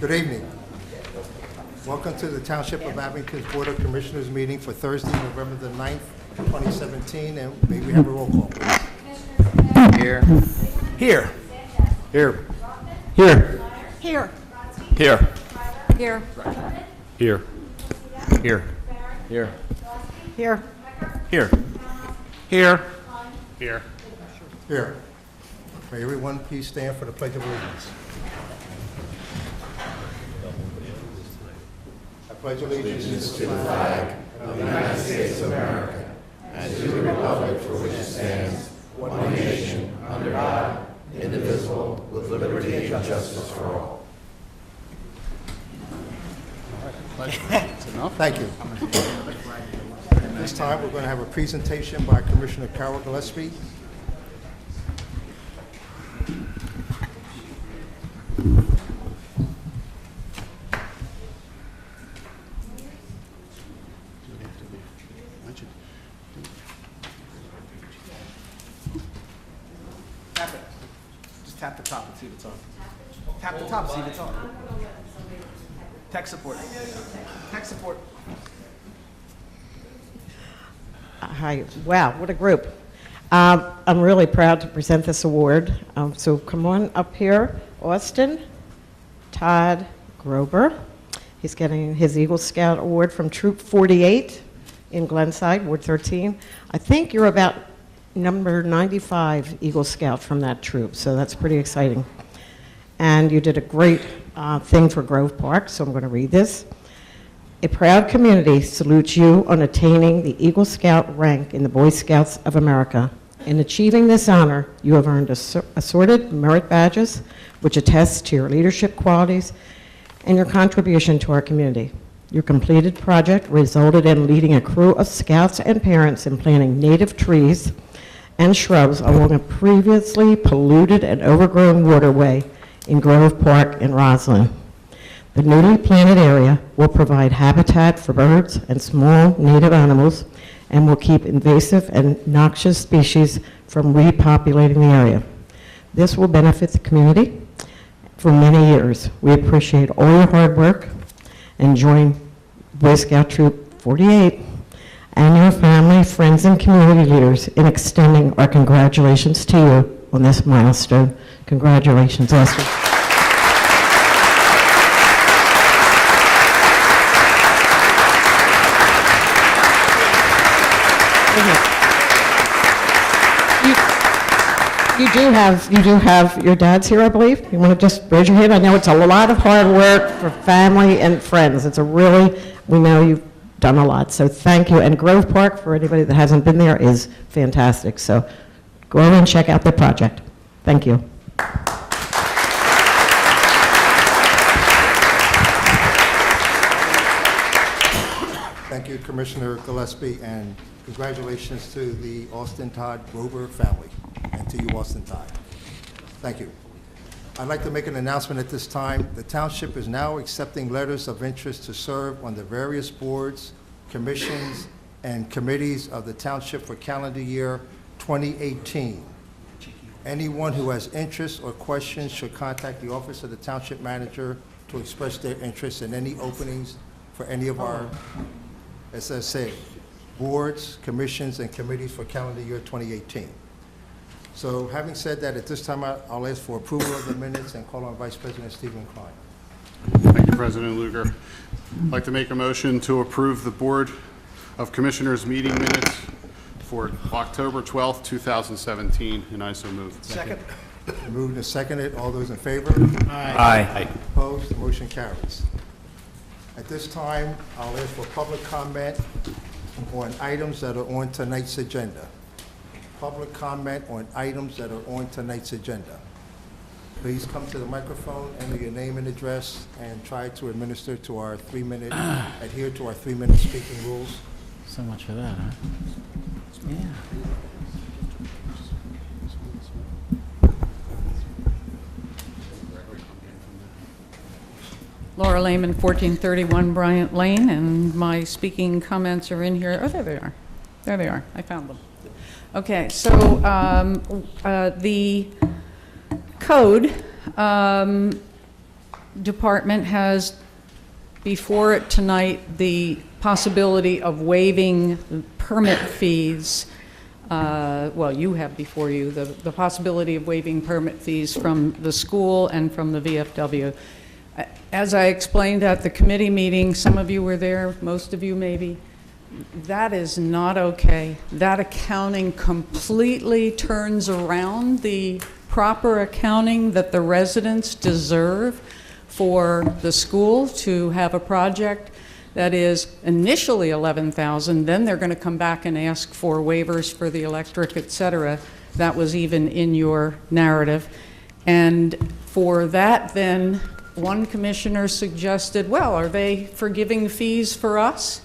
Good evening. Welcome to the Township of Abington's Board of Commissioners meeting for Thursday, November the 9th, 2017, and may we have a roll call, please? Here. Here. Here. Here. Here. Here. Here. Here. Here. Here. Here. Here. Here. Here. Here. May everyone please stand for the Pledge of Allegiance. I pledge allegiance to the flag of the United States of America and to the republic for which it stands, one nation, under God, indivisible, with liberty and justice for all. Thank you. At this time, we're going to have a presentation by Commissioner Carol Gillespie. Tap it. Just tap the top and see if it's on. Tap the top, see if it's on. Tech support. Tech support. Hi. Wow, what a group. I'm really proud to present this award. So come on up here. Austin Todd Grober. He's getting his Eagle Scout Award from Troop 48 in Glenside, Ward 13. I think you're about number 95 Eagle Scout from that troop, so that's pretty exciting. And you did a great thing for Grove Park, so I'm going to read this. A proud community salutes you on attaining the Eagle Scout rank in the Boy Scouts of America. In achieving this honor, you have earned assorted merit badges, which attest to your leadership qualities and your contribution to our community. Your completed project resulted in leading a crew of scouts and parents in planting native trees and shrubs along a previously polluted and overgrown waterway in Grove Park in Roslyn. The newly planted area will provide habitat for birds and small native animals and will keep invasive and noxious species from repopulating the area. This will benefit the community for many years. We appreciate all your hard work and join Boy Scout Troop 48 and your family, friends, and community leaders in extending our congratulations to you on this milestone. Congratulations, Austin. You do have your dads here, I believe. You want to just raise your hand? I know it's a lot of hard work for family and friends. We know you've done a lot, so thank you. And Grove Park, for anybody that hasn't been there, is fantastic. So go over and check out the project. Thank you. Thank you, Commissioner Gillespie, and congratulations to the Austin Todd Grover family, and to you, Austin Todd. Thank you. I'd like to make an announcement at this time. The township is now accepting letters of interest to serve on the various boards, commissions, and committees of the township for calendar year 2018. Anyone who has interest or questions should contact the office of the township manager to express their interest in any openings for any of our, as I say, boards, commissions, and committees for calendar year 2018. So having said that, at this time, I'll ask for approval of the minutes and call on Vice President Stephen Klein. Thank you, President Lugar. I'd like to make a motion to approve the Board of Commissioners meeting minutes for October 12th, 2017, and I so move. Second. Moved and seconded. All those in favor? Aye. Opposed? The motion carries. At this time, I'll ask for public comment on items that are on tonight's agenda. Public comment on items that are on tonight's agenda. Please come to the microphone, enter your name and address, and try to administer to our 3-minute, adhere to our 3-minute speaking rules. So much for that, huh? Yeah. Laura Lehman, 1431 Bryant Lane, and my speaking comments are in here. Oh, there they are. There they are. I found them. Okay, so the code department has before it tonight the possibility of waiving permit fees. Well, you have before you the possibility of waiving permit fees from the school and from the VFW. As I explained at the committee meeting, some of you were there, most of you maybe, that is not okay. That accounting completely turns around the proper accounting that the residents deserve for the school to have a project that is initially $11,000, then they're going to come back and ask for waivers for the electric, et cetera. That was even in your narrative. And for that, then, one commissioner suggested, well, are they forgiving fees for us?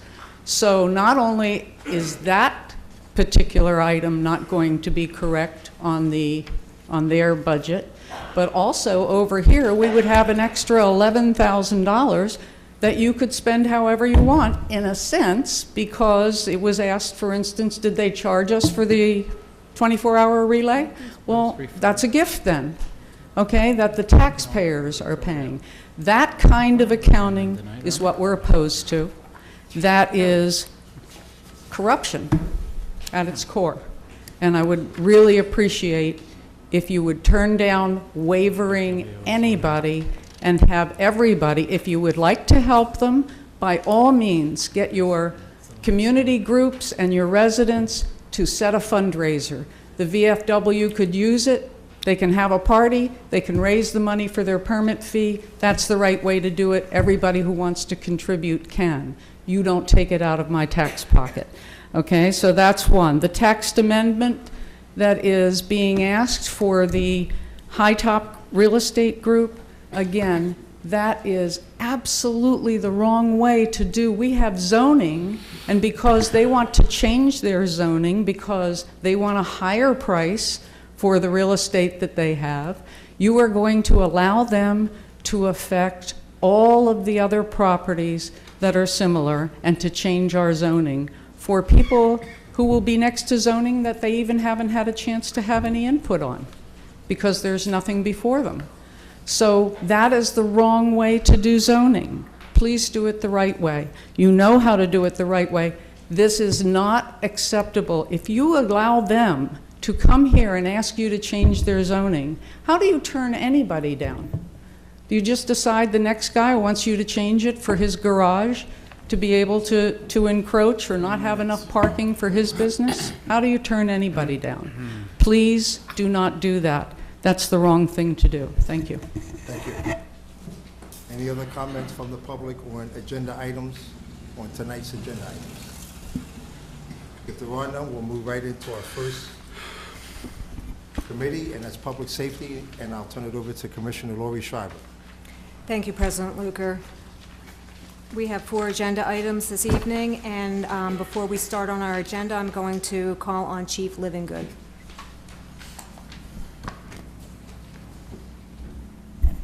So not only is that particular item not going to be correct on their budget, but also over here, we would have an extra $11,000 that you could spend however you want, in a sense, because it was asked, for instance, did they charge us for the 24-hour relay? Well, that's a gift then, okay, that the taxpayers are paying. That kind of accounting is what we're opposed to. That is corruption at its core. And I would really appreciate if you would turn down wavering anybody and have everybody, if you would like to help them, by all means, get your community groups and your residents to set a fundraiser. The VFW could use it. They can have a party. They can raise the money for their permit fee. That's the right way to do it. Everybody who wants to contribute can. You don't take it out of my tax pocket. Okay, so that's one. The text amendment that is being asked for the High Top Real Estate Group, again, that is absolutely the wrong way to do. We have zoning, and because they want to change their zoning, because they want a higher price for the real estate that they have, you are going to allow them to affect all of the other properties that are similar and to change our zoning for people who will be next to zoning that they even haven't had a chance to have any input on because there's nothing before them. So that is the wrong way to do zoning. Please do it the right way. You know how to do it the right way. This is not acceptable. If you allow them to come here and ask you to change their zoning, how do you turn anybody down? Do you just decide the next guy wants you to change it for his garage to be able to encroach or not have enough parking for his business? How do you turn anybody down? Please do not do that. That's the wrong thing to do. Thank you. Thank you. Any other comments from the public on agenda items, on tonight's agenda items? If there are none, we'll move right into our first committee, and that's public safety, and I'll turn it over to Commissioner Laurie Schreiber. Thank you, President Luker. We have 4 agenda items this evening, and before we start on our agenda, I'm going to call on Chief Livingood.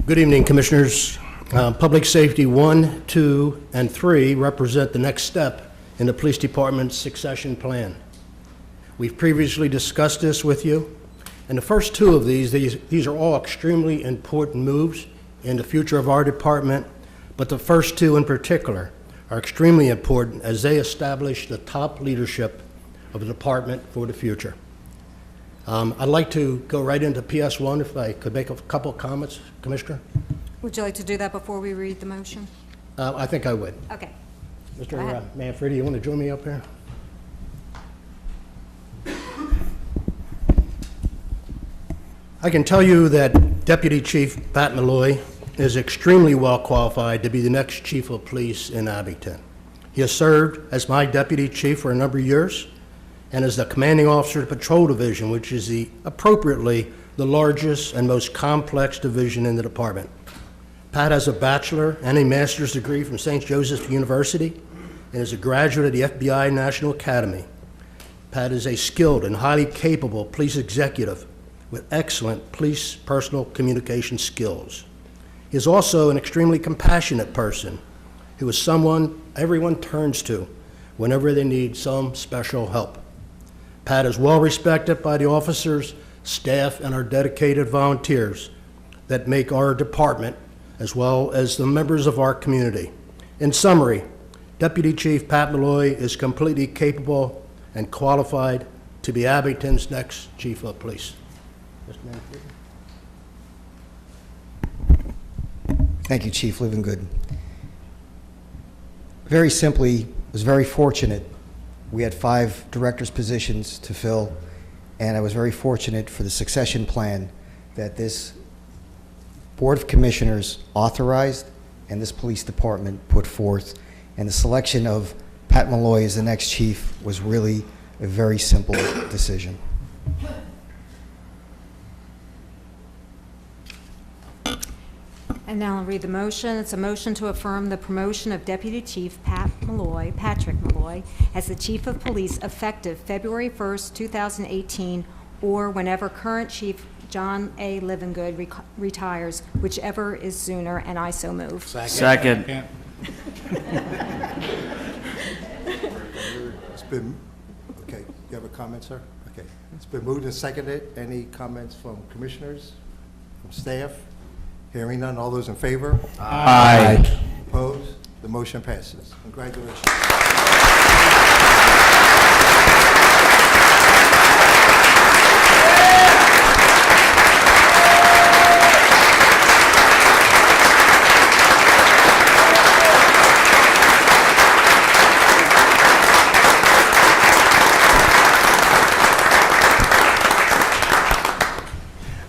Good evening, Commissioners. Public Safety 1, 2, and 3 represent the next step in the Police Department's succession plan. We've previously discussed this with you, and the first 2 of these are all extremely important moves in the future of our department, but the first 2 in particular are extremely important as they establish the top leadership of the department for the future. I'd like to go right into PS1 if I could make a couple comments, Commissioner. Would you like to do that before we read the motion? I think I would. Okay. Mr. ahead. Manfredi, you want to join me up here? I can tell you that Deputy Chief Pat Malloy is extremely well qualified to be the next Chief of Police in Abington. He has served as my Deputy Chief for a number of years and is the Commanding Officer of the Patrol Division, which is appropriately the largest and most complex division in the department. Pat has a bachelor and a master's degree from St. Joseph's University and is a graduate of the FBI National Academy. Pat is a skilled and highly capable police executive with excellent police personal communication skills. He is also an extremely compassionate person who is someone everyone turns to whenever they need some special help. Pat is well respected by the officers, staff, and our dedicated volunteers that make our department as well as the members of our community. In summary, Deputy Chief Pat Malloy is completely capable and qualified to be Abington's next Chief of Police. Mr. Manager. Thank you, Chief Livingood. Very simply, was very fortunate. We had 5 directors' positions to fill, and I was very fortunate for the succession plan that this Board of Commissioners authorized and this police department put forth. And the selection of Pat Malloy as the next chief was really a very simple decision. And now I'll read the motion. It's a motion to affirm the promotion of Deputy Chief Patrick Malloy, as the Chief of Police effective February 1st, 2018, or whenever current Chief John A. Livingood retires, whichever is sooner, and I so move. Second. It's been, okay, you have a comment, sir? Okay. It's been moved and seconded. Any comments from commissioners, from staff? Hearing none, all those in favor? Aye. Opposed? The motion passes. Congratulations.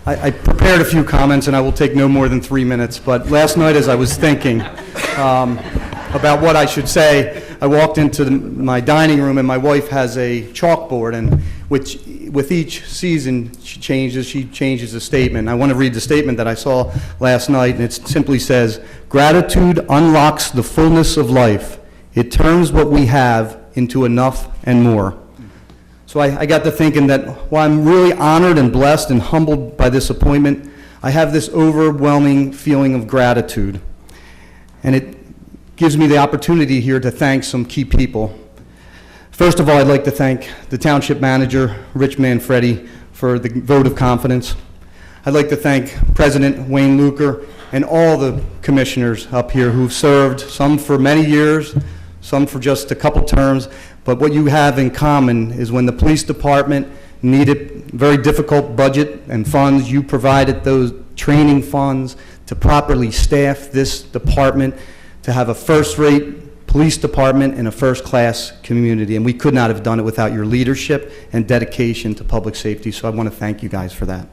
I prepared a few comments, and I will take no more than 3 minutes, but last night as I was thinking about what I should say, I walked into my dining room, and my wife has a chalkboard, and with each season she changes a statement. I want to read the statement that I saw last night, and it simply says, "Gratitude unlocks the fullness of life. It turns what we have into enough and more." So I got to thinking that while I'm really honored and blessed and humbled by this appointment, I have this overwhelming feeling of gratitude. And it gives me the opportunity here to thank some key people. First of all, I'd like to thank the Township Manager, Rich Manfredi, for the vote of confidence. I'd like to thank President Wayne Luker and all the commissioners up here who've served, some for many years, some for just a couple terms. But what you have in common is when the police department needed very difficult budget and funds, you provided those training funds to properly staff this department, to have a first-rate police department and a first-class community. And we could not have done it without your leadership and dedication to public safety. So I want to thank you guys for that.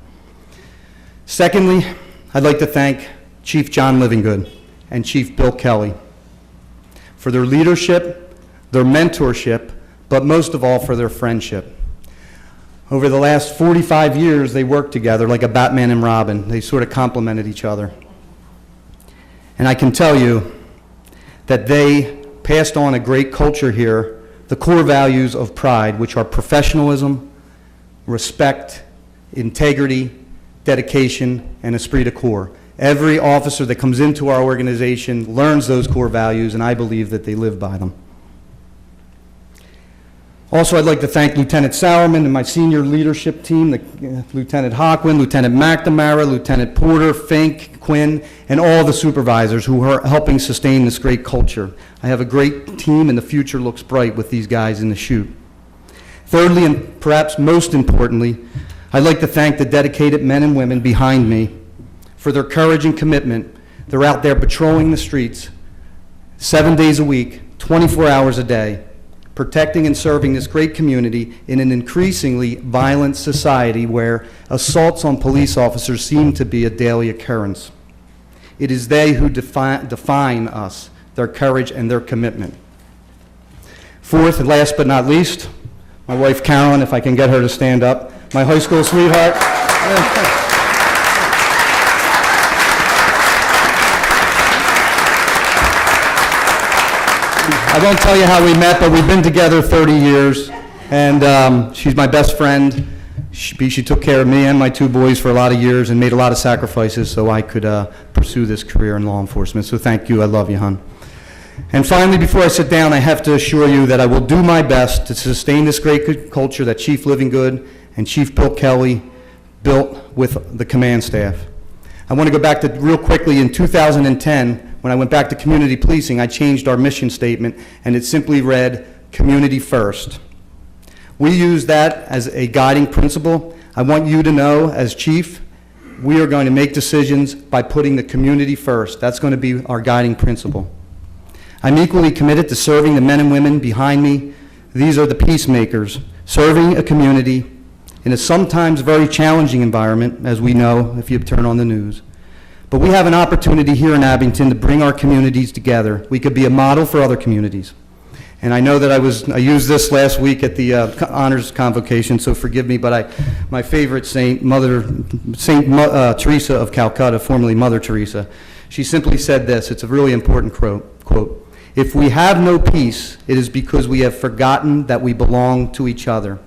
Secondly, I'd like to thank Chief John Livingood and Chief Bill Kelly for their leadership, their mentorship, but most of all for their friendship. Over the last 45 years, they worked together like a Batman and Robin. They sort of complemented each other. And I can tell you that they passed on a great culture here, the core values of Pride, which are professionalism, respect, integrity, dedication, and esprit de corps. Every officer that comes into our organization learns those core values, and I believe that they live by them. Also, I'd like to thank Lieutenant Sauerman and my senior leadership team, Lieutenant Hawkwin, Lieutenant McNamara, Lieutenant Porter, Fink, Quinn, and all the supervisors who are helping sustain this great culture. I have a great team, and the future looks bright with these guys in the chute. Thirdly, and perhaps most importantly, I'd like to thank the dedicated men and women behind me for their courage and commitment. They're out there patrolling the streets 7 days a week, 24 hours a day, protecting and serving this great community in an increasingly violent society where assaults on police officers seem to be a daily occurrence. It is they who define us, their courage and their commitment. Fourth and last but not least, my wife Carolyn, if I can get her to stand up, my high school sweetheart. I won't tell you how we met, but we've been together 30 years, and she's my best friend. She took care of me and my 2 boys for a lot of years and made a lot of sacrifices so I could pursue this career in law enforcement. So thank you. I love you, hon. And finally, before I sit down, I have to assure you that I will do my best to sustain this great culture that Chief Livingood and Chief Bill Kelly built with the command staff. I want to go back to real quickly in 2010, when I went back to community policing, I changed our mission statement, and it simply read, "Community First." We use that as a guiding principle. I want you to know, as chief, we are going to make decisions by putting the community first. That's going to be our guiding principle. I'm equally committed to serving the men and women behind me. These are the peacemakers, serving a community in a sometimes very challenging environment, as we know if you turn on the news. But we have an opportunity here in Abington to bring our communities together. We could be a model for other communities. And I know that I used this last week at the honors convocation, so forgive me, but my favorite saint, Saint Teresa of Calcutta, formerly Mother Teresa, she simply said this. It's a really important quote. "If we have no peace, it is because we have forgotten that we belong to each other."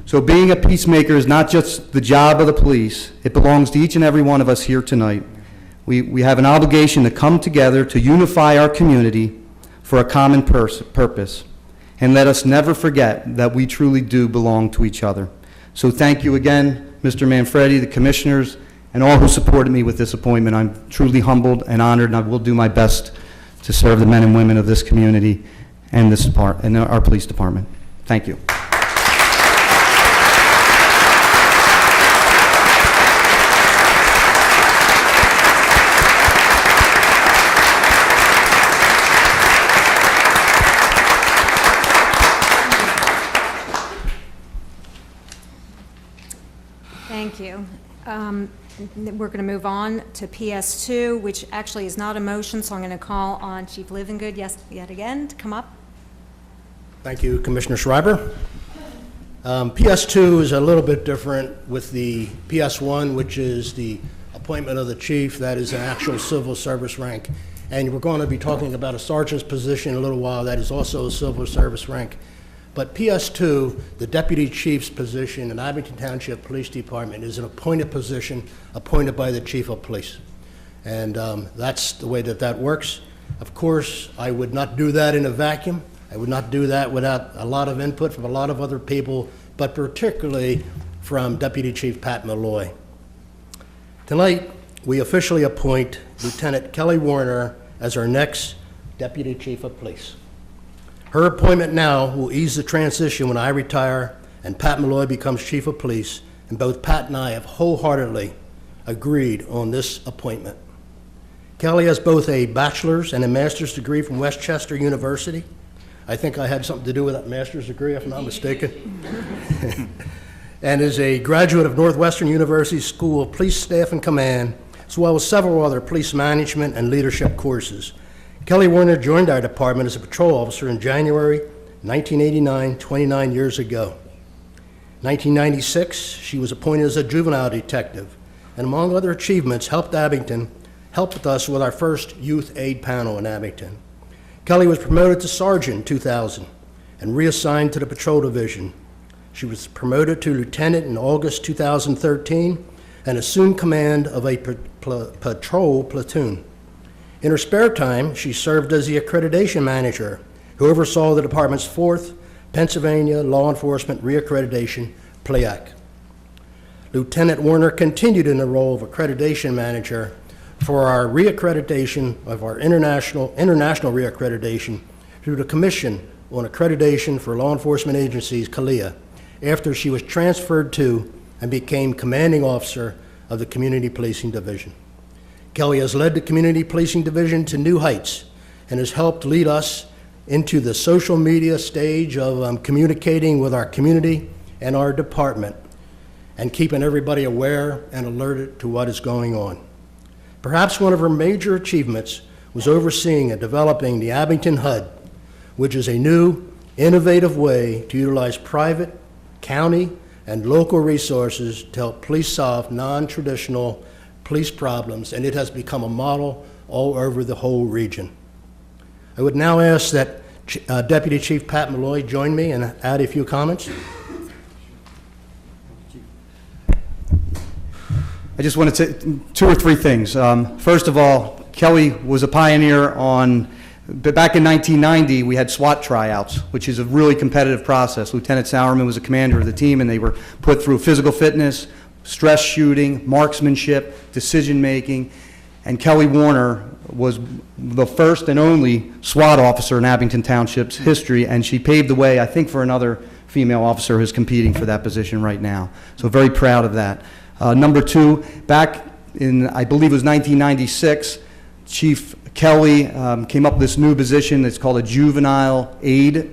So being a peacemaker is not just the job of the police. It belongs to each and every one of us here tonight. We have an obligation to come together to unify our community for a common purpose. And let us never forget that we truly do belong to each other. So thank you again, Mr. Manfredi, the commissioners, and all who supported me with this appointment. I'm truly humbled and honored, and I will do my best to serve the men and women of this community and our police department. Thank you. Thank you. We're going to move on to PS2, which actually is not a motion, so I'm going to call on Chief Livingood yet again to come up. Thank you, Commissioner Schreiber. PS2 is a little bit different with the PS1, which is the appointment of the chief. That is an actual civil service rank. And we're going to be talking about a sergeant's position in a little while. That is also a civil service rank. But PS2, the deputy chief's position in Abington Township Police Department, is an appointed position appointed by the chief of police. And that's the way that works. Of course, I would not do that in a vacuum. I would not do that without a lot of input from a lot of other people, but particularly from Deputy Chief Pat Malloy. Tonight, we officially appoint Lieutenant Kelly Warner as our next Deputy Chief of Police. Her appointment now will ease the transition when I retire and Pat Malloy becomes Chief of Police, and both Pat and I have wholeheartedly agreed on this appointment. Kelly has both a bachelor's and a master's degree from Westchester University. I think I had something to do with that master's degree, if I'm not mistaken. And is a graduate of Northwestern University School of Police Staff and Command, as well as several other police management and leadership courses. Kelly Warner joined our department as a patrol officer in January 1989, 29 years ago. 1996, she was appointed as a juvenile detective, and among other achievements, helped us with our first youth aid panel in Abington. Kelly was promoted to sergeant in 2000 and reassigned to the patrol division. She was promoted to lieutenant in August 2013 and assumed command of a patrol platoon. In her spare time, she served as the accreditation manager who oversaw the department's 4th Pennsylvania Law Enforcement Reaccreditation PLAAC. Lieutenant Warner continued in the role of accreditation manager for our reaccreditation of our international reaccreditation through the Commission on Accreditation for Law Enforcement Agencies, CALEA, after she was transferred to and became commanding officer of the Community Policing Division. Kelly has led the Community Policing Division to new heights and has helped lead us into the social media stage of communicating with our community and our department and keeping everybody aware and alerted to what is going on. Perhaps one of her major achievements was overseeing and developing the Abington HUD, which is a new, innovative way to utilize private, county, and local resources to help police solve non-traditional police problems, and it has become a model all over the whole region. I would now ask that Deputy Chief Pat Malloy join me and add a few comments. I just want to say 2 or 3 things. First of all, Kelly was a pioneer back in 1990, we had SWAT tryouts, which is a really competitive process. Lieutenant Sauerman was a commander of the team, and they were put through physical fitness, stress shooting, marksmanship, decision-making, and Kelly Warner was the first and only SWAT officer in Abington Township's history, and she paved the way, I think, for another female officer who's competing for that position right now. So very proud of that. Number two, back in, I believe it was 1996, Chief Kelly came up with this new position. It's called a juvenile aid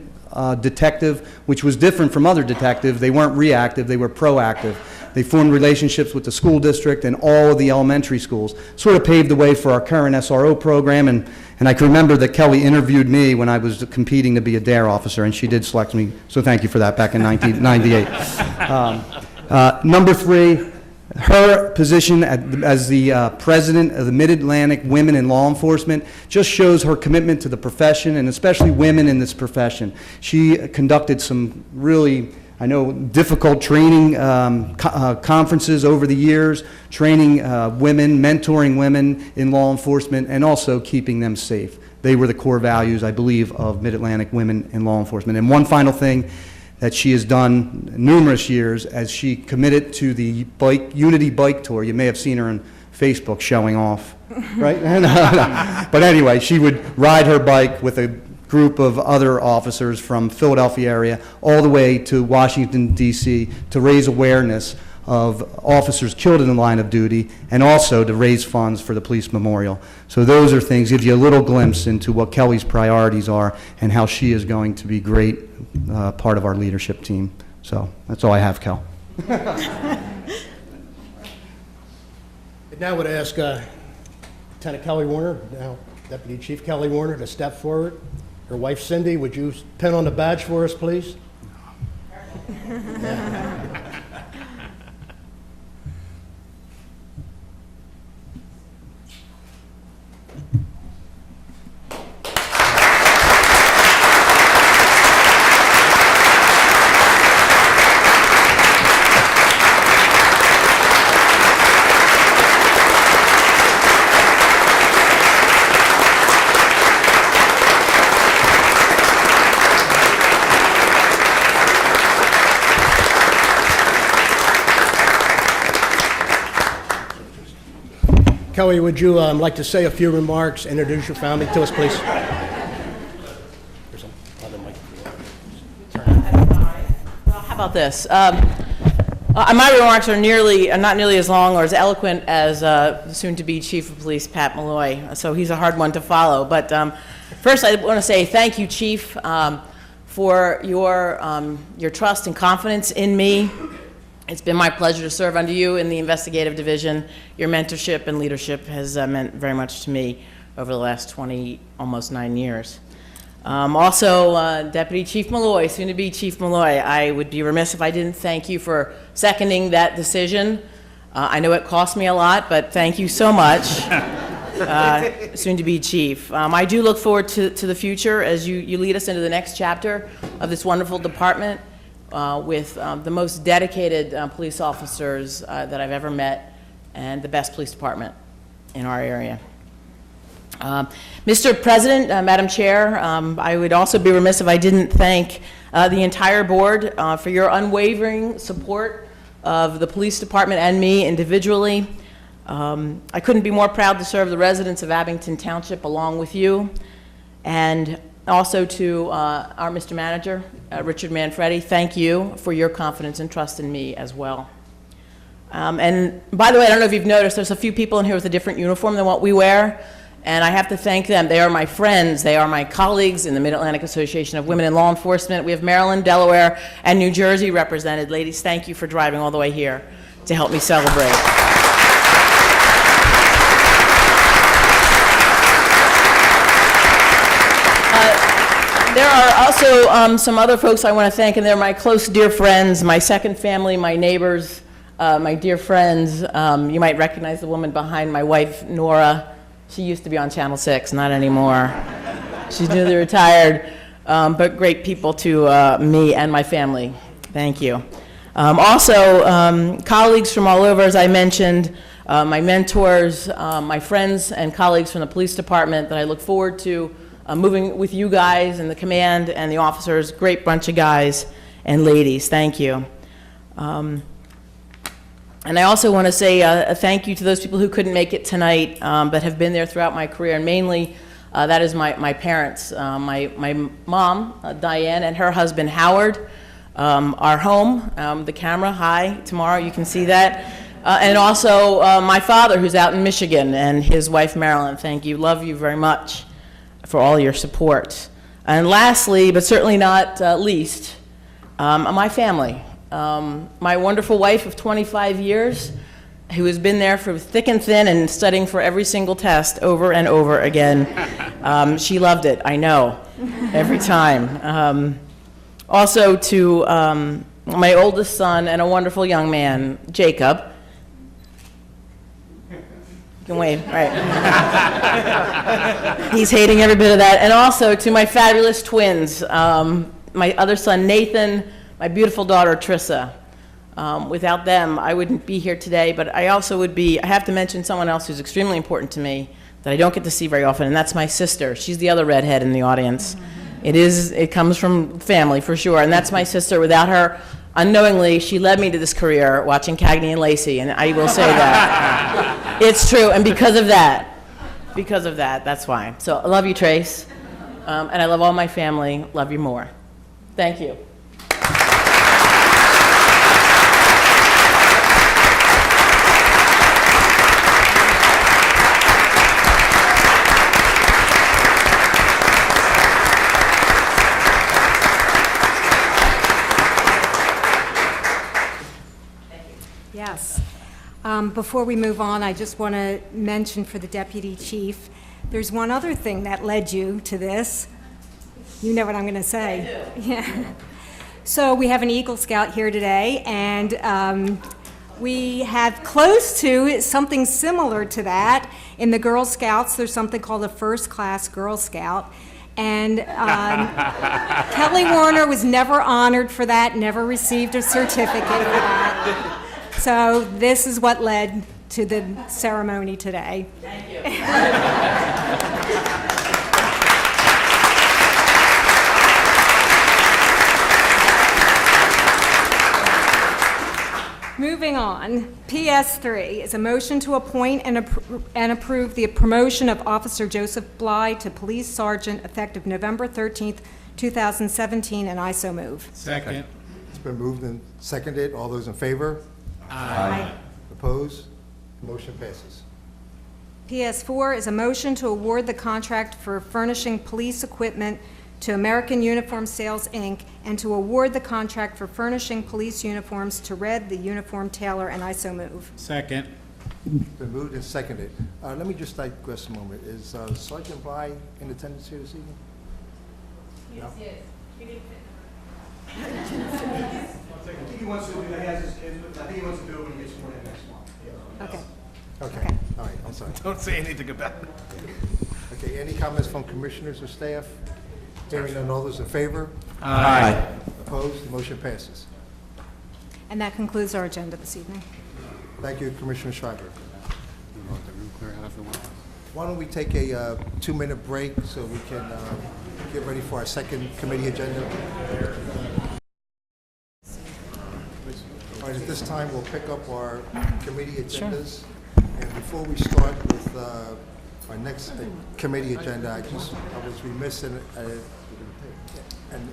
detective, which was different from other detectives. They weren't reactive, they were proactive. They formed relationships with the school district and all of the elementary schools, sort of paved the way for our current SRO program, and I can remember that Kelly interviewed me when I was competing to be a DARE officer, and she did select me, so thank you for that, back in 1998. Number three, her position as the president of the Mid-Atlantic Women in Law Enforcement just shows her commitment to the profession, and especially women in this profession. She conducted some really, I know, difficult training conferences over the years, training women, mentoring women in law enforcement, and also keeping them safe. They were the core values, I believe, of Mid-Atlantic Women in Law Enforcement. And one final thing that she has done numerous years as she committed to the Unity Bike Tour. You may have seen her on Facebook showing off, right? But anyway, she would ride her bike with a group of other officers from Philadelphia area all the way to Washington, D.C. to raise awareness of officers killed in the line of duty and also to raise funds for the police memorial. So those are things, gives you a little glimpse into what Kelly's priorities are and how she is going to be great part of our leadership team. So that's all I have, Kel. Now I would ask Lieutenant Kelly Warner, now Deputy Chief Kelly Warner, to step forward. Her wife Cindy, would you pin on the badge for us, please? Kelly, would you like to say a few remarks, introduce your family to us, please? Well, how about this? My remarks are not nearly as long or as eloquent as the soon-to-be Chief of Police, Pat Malloy, so he's a hard one to follow. But first, I want to say thank you, Chief, for your trust and confidence in me. It's been my pleasure to serve under you in the investigative division. Your mentorship and leadership has meant very much to me over the last almost 9 years. Also, Deputy Chief Malloy, soon to be Chief Malloy, I would be remiss if I didn't thank you for seconding that decision. I know it cost me a lot, but thank you so much, soon to be Chief. I do look forward to the future as you lead us into the next chapter of this wonderful department. With the most dedicated police officers that I've ever met and the best police department in our area. Mr. President, Madam Chair, I would also be remiss if I didn't thank the entire board for your unwavering support of the police department and me individually. I couldn't be more proud to serve the residents of Abington Township along with you. And also to our Mr. Manager, Richard Manfredi, thank you for your confidence and trust in me as well. And by the way, I don't know if you've noticed, there's a few people in here with a different uniform than what we wear, and I have to thank them. They are my friends. They are my colleagues in the Mid-Atlantic Association of Women in Law Enforcement. We have Maryland, Delaware, and New Jersey represented. Ladies, thank you for driving all the way here to help me celebrate. There are also some other folks I want to thank, and they're my close, dear friends, my second family, my neighbors, my dear friends. You might recognize the woman behind my wife, Nora. She used to be on Channel 6, not anymore. She's newly retired, but great people to me and my family. Thank you. Also, colleagues from all over, as I mentioned, my mentors, my friends and colleagues from the police department that I look forward to moving with you guys and the command and the officers, great bunch of guys and ladies, thank you. And I also want to say a thank you to those people who couldn't make it tonight, but have been there throughout my career, and mainly that is my parents, my mom, Diane, and her husband, Howard, our home, the camera, hi, tomorrow, you can see that, and also my father, who's out in Michigan, and his wife, Marilyn. Thank you, love you very much for all your support. And lastly, but certainly not least, my family. My wonderful wife of 25 years, who has been there for thick and thin and studying for every single test over and over again. She loved it, I know, every time. Also to my oldest son and a wonderful young man, Jacob. You can wave, right. He's hating every bit of that. And also to my fabulous twins, my other son, Nathan, my beautiful daughter, Trissa. Without them, I wouldn't be here today, but I also would be, I have to mention someone else who's extremely important to me that I don't get to see very often, and that's my sister. She's the other redhead in the audience. It comes from family, for sure, and that's my sister. Without her, unknowingly, she led me to this career watching Cagney and Lacey, and I will say that. It's true, and because of that, that's why. So I love you, Trace, and I love all my family. Love you more. Thank you. Yes. Before we move on, I just want to mention for the deputy chief, there's one other thing that led you to this. You know what I'm going to say. I do. Yeah. So we have an Eagle Scout here today, and we have close to something similar to that. In the Girl Scouts, there's something called a First Class Girl Scout. And Kelly Warner was never honored for that, never received a certificate for that. So this is what led to the ceremony today. Thank you. Moving on, PS3 is a motion to appoint and approve the promotion of Officer Joseph Bly to Police Sergeant effective November 13th, 2017, and I so move. Second. It's been moved and seconded. All those in favor? Aye. Opposed? Motion passes. PS4 is a motion to award the contract for furnishing police equipment to American Uniform Sales, Inc., and to award the contract for furnishing police uniforms to Red, the uniform tailor, and I so move. Second. It's been moved and seconded. Let me just digress a moment. Is Sergeant Bly in attendance here this evening? Yes, yes. I think he wants to do it when he gets sworn in next month. Okay. Okay. All right, I'm sorry. Don't say anything about it. Okay, any comments from commissioners or staff? Hearing none, all those in favor? Aye. Opposed? The motion passes. And that concludes our agenda this evening. Thank you, Commissioner Schreiber. You want the room clear out if they want? Why don't we take a 2-minute break so we can get ready for our second committee agenda? All right, at this time, we'll pick up our committee agendas. And before we start with our next committee agenda, I was remiss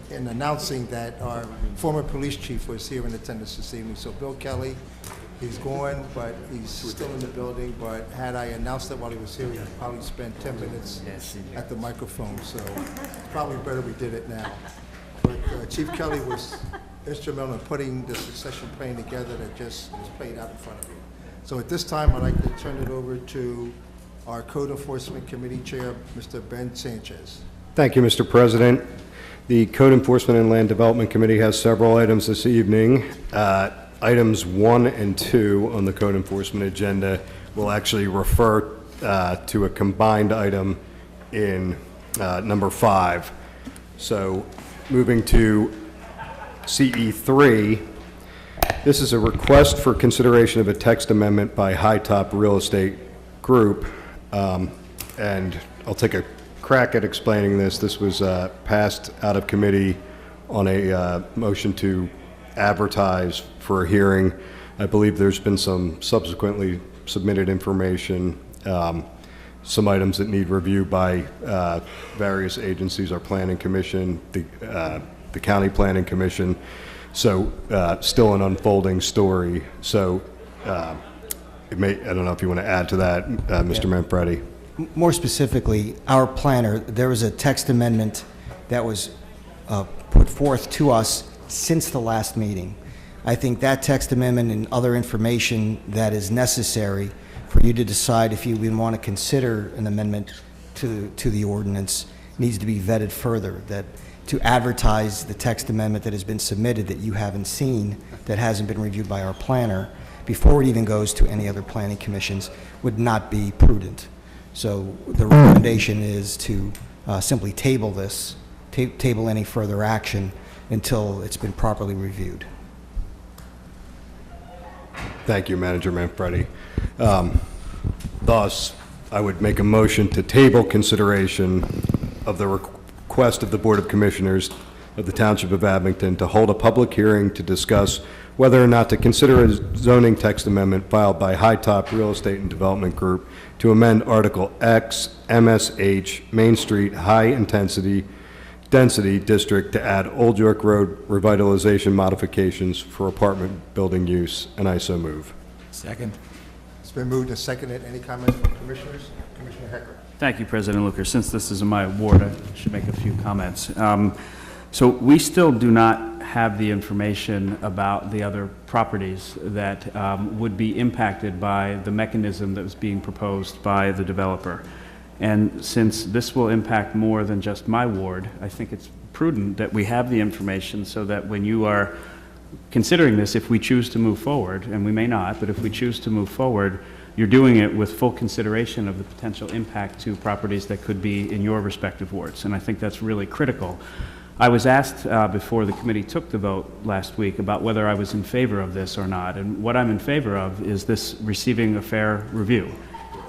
in announcing that our former police chief was here in attendance this evening. So Bill Kelly, he's gone, but he's still in the building. But had I announced it while he was here, he'd probably spent 10 minutes at the microphone. So it's probably better we did it now. But Chief Kelly was instrumental in putting the succession plan together that just was played out in front of you. So at this time, I'd like to turn it over to our Code Enforcement Committee Chair, Mr. Ben Sanchez. Thank you, Mr. President. The Code Enforcement and Land Development Committee has several items this evening. Items 1 and 2 on the Code Enforcement agenda will actually refer to a combined item in number 5. So moving to CE3, this is a request for consideration of a text amendment by High Top Real Estate Group, and I'll take a crack at explaining this. This was passed out of committee on a motion to advertise for a hearing. I believe there's been some subsequently submitted information, some items that need review by various agencies, our Planning Commission, the County Planning Commission. So still an unfolding story. So I don't know if you want to add to that, Mr. Manfredi. More specifically, our planner, there was a text amendment that was put forth to us since the last meeting. I think that text amendment and other information that is necessary for you to decide if you even want to consider an amendment to the ordinance needs to be vetted further. That to advertise the text amendment that has been submitted that you haven't seen, that hasn't been reviewed by our planner, before it even goes to any other planning commissions would not be prudent. So the recommendation is to simply table this, table any further action until it's been properly reviewed. Thank you, Manager Manfredi. Thus, I would make a motion to table consideration of the request of the Board of Commissioners of the Township of Abington to hold a public hearing to discuss whether or not to consider a zoning text amendment filed by High Top Real Estate and Development Group to amend Article X, MSH, Main Street High Density District to add Old York Road revitalization modifications for apartment building use, and I so move. Second. It's been moved and seconded. Any comments from commissioners? Commissioner Hecker. Thank you, President Luker. Since this is in my ward, I should make a few comments. So we still do not have the information about the other properties that would be impacted by the mechanism that was being proposed by the developer. And since this will impact more than just my ward, I think it's prudent that we have the information so that when you are considering this, if we choose to move forward, and we may not, but if we choose to move forward, you're doing it with full consideration of the potential impact to properties that could be in your respective wards. And I think that's really critical. I was asked before the committee took the vote last week about whether I was in favor of this or not. And what I'm in favor of is this receiving a fair review.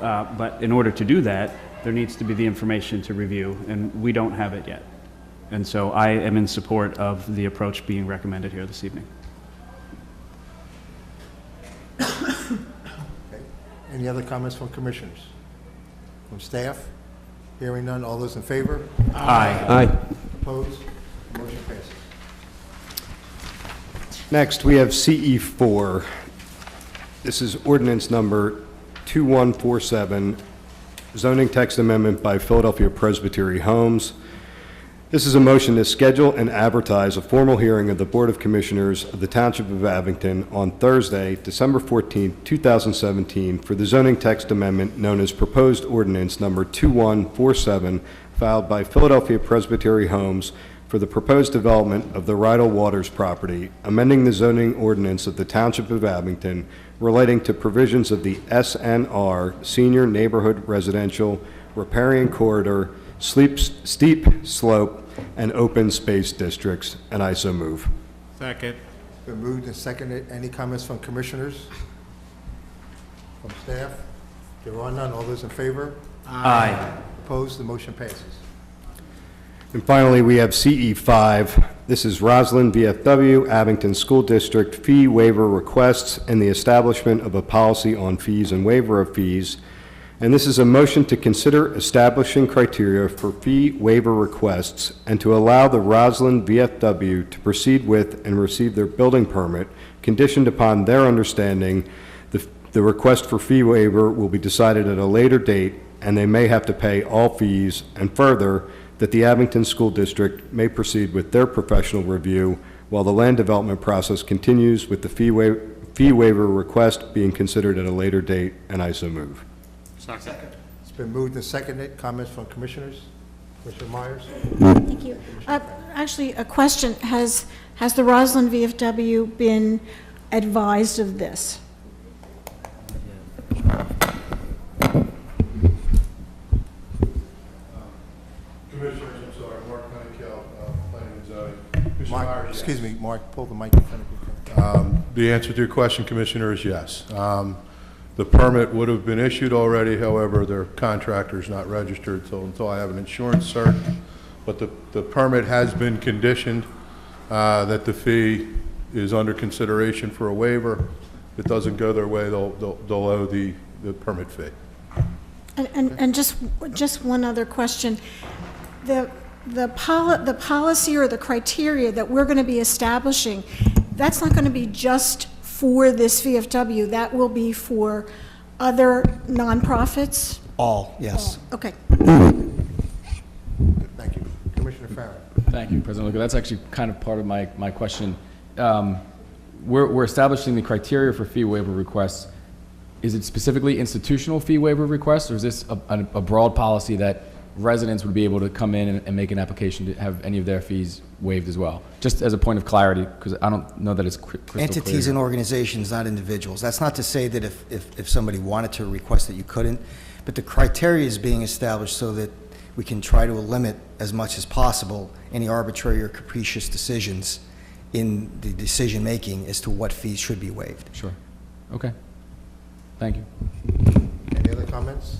But in order to do that, there needs to be the information to review, and we don't have it yet. And so I am in support of the approach being recommended here this evening. Okay. Any other comments from commissioners? From staff? Hearing none. All those in favor? Aye. Opposed? Motion passes. Next, we have CE4. This is ordinance number 2147, zoning text amendment by Philadelphia Presbytery Homes. This is a motion to schedule and advertise a formal hearing of the Board of Commissioners of the Township of Abington on Thursday, December 14, 2017, for the zoning text amendment known as proposed ordinance number 2147, filed by Philadelphia Presbytery Homes for the proposed development of the Rydell Waters property, amending the zoning ordinance of the Township of Abington relating to provisions of the SNR, Senior Neighborhood Residential, Riparian Corridor, steep slope, and open space districts, and I so move. Second. It's been moved and seconded. Any comments from commissioners? From staff? There are none. All those in favor? Aye. Opposed? The motion passes. And finally, we have CE5. This is Roslyn VFW, Abington School District fee waiver requests and the establishment of a policy on fees and waiver of fees. And this is a motion to consider establishing criteria for fee waiver requests and to allow the Roslyn VFW to proceed with and receive their building permit, conditioned upon their understanding the request for fee waiver will be decided at a later date and they may have to pay all fees, and further, that the Abington School District may proceed with their professional review while the land development process continues with the fee waiver request being considered at a later date, and I so move. Second. It's been moved and seconded. Comments from commissioners? Commissioner Myers? Thank you. Actually, a question. Has the Roslyn VFW been advised of this? Commissioners, I'm sorry, Mark Honeycutt, Planning and Zoning. Commissioner Mark, Myers, yes. excuse me, Mark, pull the mic in front of you. The answer to your question, Commissioner, is yes. The permit would have been issued already, however, their contractor's not registered until I have an insurance cert. But the permit has been conditioned that the fee is under consideration for a waiver, it doesn't go their way, they'll owe the permit fee. And just one other question. The policy or the criteria that we're going to be establishing, that's not going to be just for this VFW. That will be for other nonprofits? All, yes. Okay. Thank you. Commissioner Farron. Thank you, President Lugar. That's actually kind of part of my question. We're establishing the criteria for fee waiver requests. Is it specifically institutional fee waiver requests, or is this a broad policy that residents would be able to come in and make an application to have any of their fees waived as well? Just as a point of clarity, because I don't know that it's crystal clear. Entities and organizations, not individuals. That's not to say that if somebody wanted to request that you couldn't, but the criteria is being established so that we can try to limit as much as possible any arbitrary or capricious decisions in the decision-making as to what fees should be waived. Sure. Okay. Thank you. Any other comments?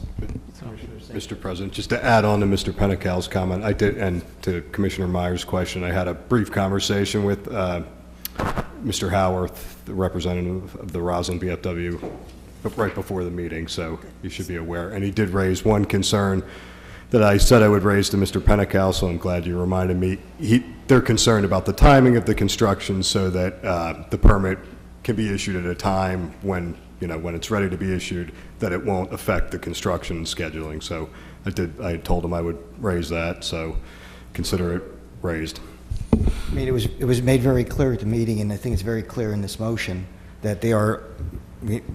Mr. President, just to add on to Mr. Penacal's comment, I did, and to Commissioner Meyer's question, I had a brief conversation with Mr. Howarth, the representative of the Roslyn VFW, right before the meeting, so you should be aware. And he did raise one concern that I said I would raise to Mr. Penacal, so I'm glad you reminded me. They're concerned about the timing of the construction so that the permit can be issued at a time when it's ready to be issued, that it won't affect the construction scheduling. So I told him I would raise that, so consider it raised. I mean, it was made very clear at the meeting, and I think it's very clear in this motion, that they are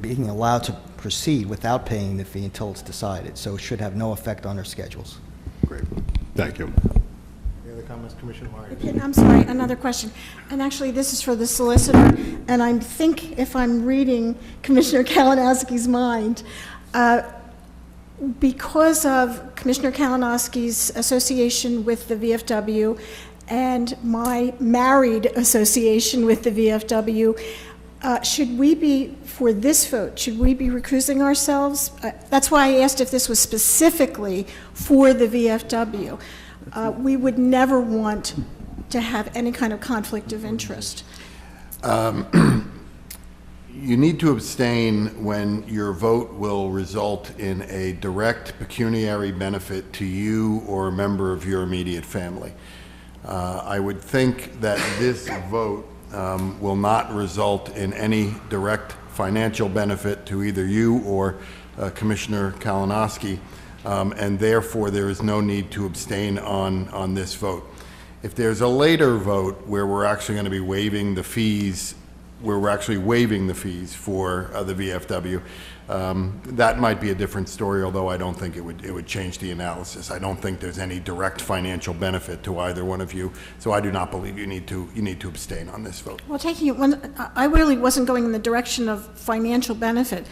being allowed to proceed without paying the fee until it's decided. So it should have no effect on their schedules. Great. Thank you. Any other comments, Commissioner Myers? I'm sorry, another question. And actually, this is for the solicitor, and I think if I'm reading Commissioner Kalinowski's mind, because of Commissioner Kalinowski's association with the VFW and my married association with the VFW, should we be, for this vote, should we be recusing ourselves? That's why I asked if this was specifically for the VFW. We would never want to have any kind of conflict of interest. You need to abstain when your vote will result in a direct pecuniary benefit to you or a member of your immediate family. I would think that this vote will not result in any direct financial benefit to either you or Commissioner Kalinowski, and therefore there is no need to abstain on this vote. If there's a later vote where we're actually going to be waiving the fees, for the VFW, that might be a different story, although I don't think it would change the analysis. I don't think there's any direct financial benefit to either one of you, so I do not believe you need to abstain on this vote. Well, taking it one, I really wasn't going in the direction of financial benefit.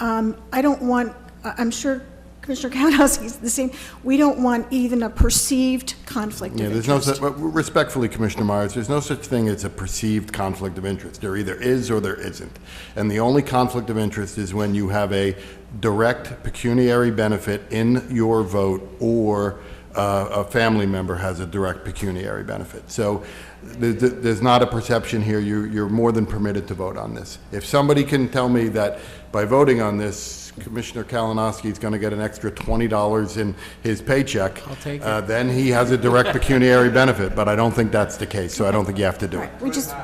I don't want, I'm sure Commissioner Kalinowski's the same, we don't want even a perceived conflict of interest. There's no respectfully, Commissioner Myers, there's no such thing as a perceived conflict of interest. There either is or there isn't. And the only conflict of interest is when you have a direct pecuniary benefit in your vote or a family member has a direct pecuniary benefit. So there's not a perception here. You're more than permitted to vote on this. If somebody can tell me that by voting on this, Commissioner Kalinowski is going to get an extra $20 in his paycheck, I'll take it. then he has a direct pecuniary benefit, but I don't think that's the case, so I don't think you have to do it. We just,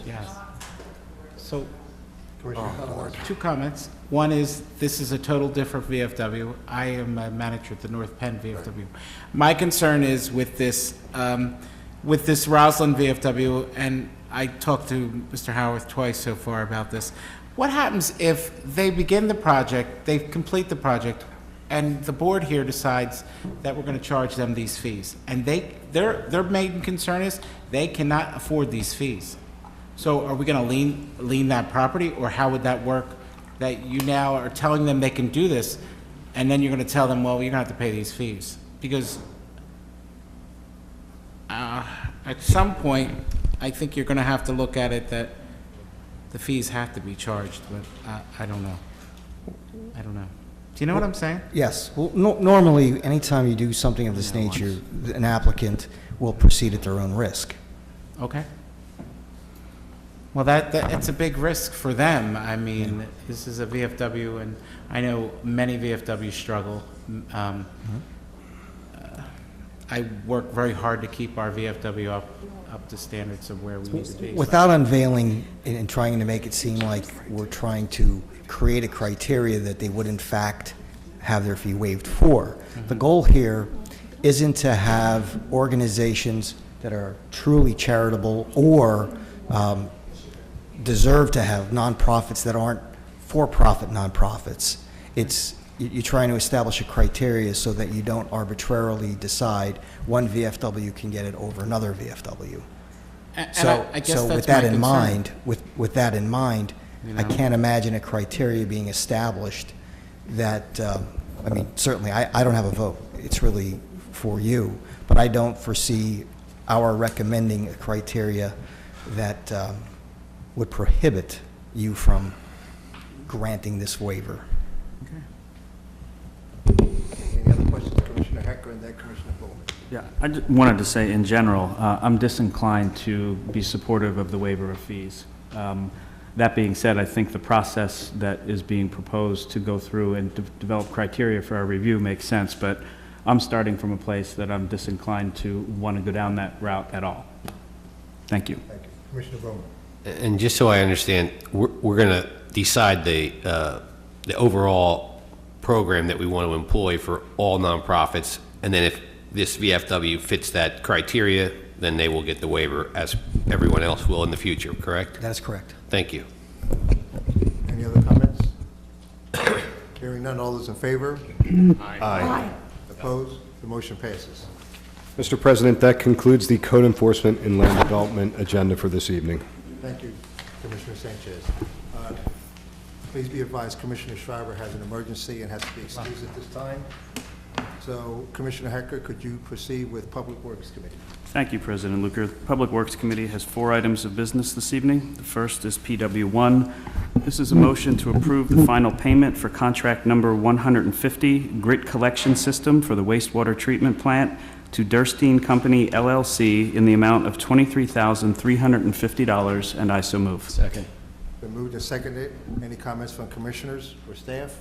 Yes. So, two comments. One is, this is a total different VFW. I am a manager at the North Penn VFW. My concern is with this Roslyn VFW, and I talked to Mr. Howarth twice so far about this. What happens if they begin the project, they complete the project, and the board here decides that we're going to charge them these fees, and their main concern is they cannot afford these fees? So are we going to lien that property, or how would that work? That you now are telling them they can do this, and then you're going to tell them, well, you're going to have to pay these fees? Because at some point, I think you're going to have to look at it that the fees have to be charged, but I don't know. I don't know. Do you know what I'm saying? Yes. Well, normally, anytime you do something of this nature, an applicant will proceed at their own risk. Okay. Well, that's a big risk for them. I mean, this is a VFW, and I know many VFW struggle. I work very hard to keep our VFW up to standards of where we need to be. Without unveiling and trying to make it seem like we're trying to create a criteria that they would in fact have their fee waived for. The goal here isn't to have organizations that are truly charitable or deserve to have nonprofits that aren't for-profit nonprofits. You're trying to establish a criteria so that you don't arbitrarily decide one VFW can get it over another VFW. And I guess so that's with that my in concern. mind, with that in mind, I can't imagine a criteria being established that, I mean, certainly I don't have a vote. It's really for you, but I don't foresee our recommending a criteria that would prohibit you from granting this waiver. Any other questions, Commissioner Hecker and then Commissioner Bowman? Yeah, I just wanted to say in general, I'm disinclined to be supportive of the waiver of fees. That being said, I think the process that is being proposed to go through and develop criteria for our review makes sense, but I'm starting from a place that I'm disinclined to want to go down that route at all. Thank you. Thank you. Commissioner Bowman? And just so I understand, we're going to decide the overall program that we want to employ for all nonprofits, and then if this VFW fits that criteria, then they will get the waiver as everyone else will in the future, correct? That is correct. Thank you. Any other comments? Hearing none, all those in favor? Aye. Opposed? The motion passes. Mr. President, that concludes the Code Enforcement and Land Development agenda for this evening. Thank you, Commissioner Sanchez. Please be advised, Commissioner Shriver has an emergency and has to be excused at this time. So, Commissioner Hecker, could you proceed with Public Works Committee? Thank you, President Luker. The Public Works Committee has 4 items of business this evening. The first is PW1. This is a motion to approve the final payment for contract number 150, Grit Collection System for the wastewater treatment plant to Durstein Company, LLC, in the amount of $23,350, and I so move. Second. Been moved and seconded. Any comments from commissioners or staff?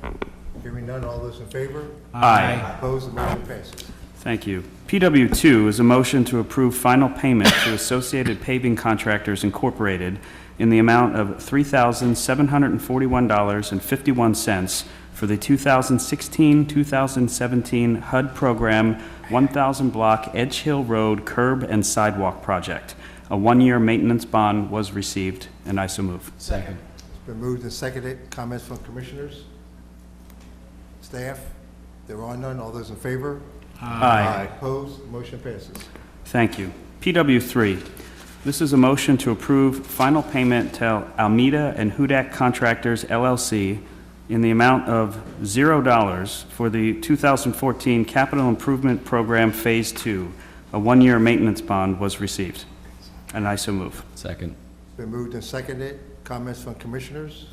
Hearing none, all those in favor? Aye. Opposed? The motion passes. Thank you. PW2 is a motion to approve final payment to Associated Paving Contractors Incorporated in the amount of $3,741.51 for the 2016-2017 HUD Program 1,000 block Edge Hill Road Curb and Sidewalk Project. A 1-year maintenance bond was received, and I so move. Second. It's been moved and seconded. Comments from commissioners? Staff? There are none. All those in favor? Aye. Opposed? The motion passes. Thank you. PW3, this is a motion to approve final payment to Almeida and Hudak Contractors, LLC, in the amount of $0 for the 2014 Capital Improvement Program Phase 2. A 1-year maintenance bond was received, and I so move. Second. It's been moved and seconded. Comments from commissioners?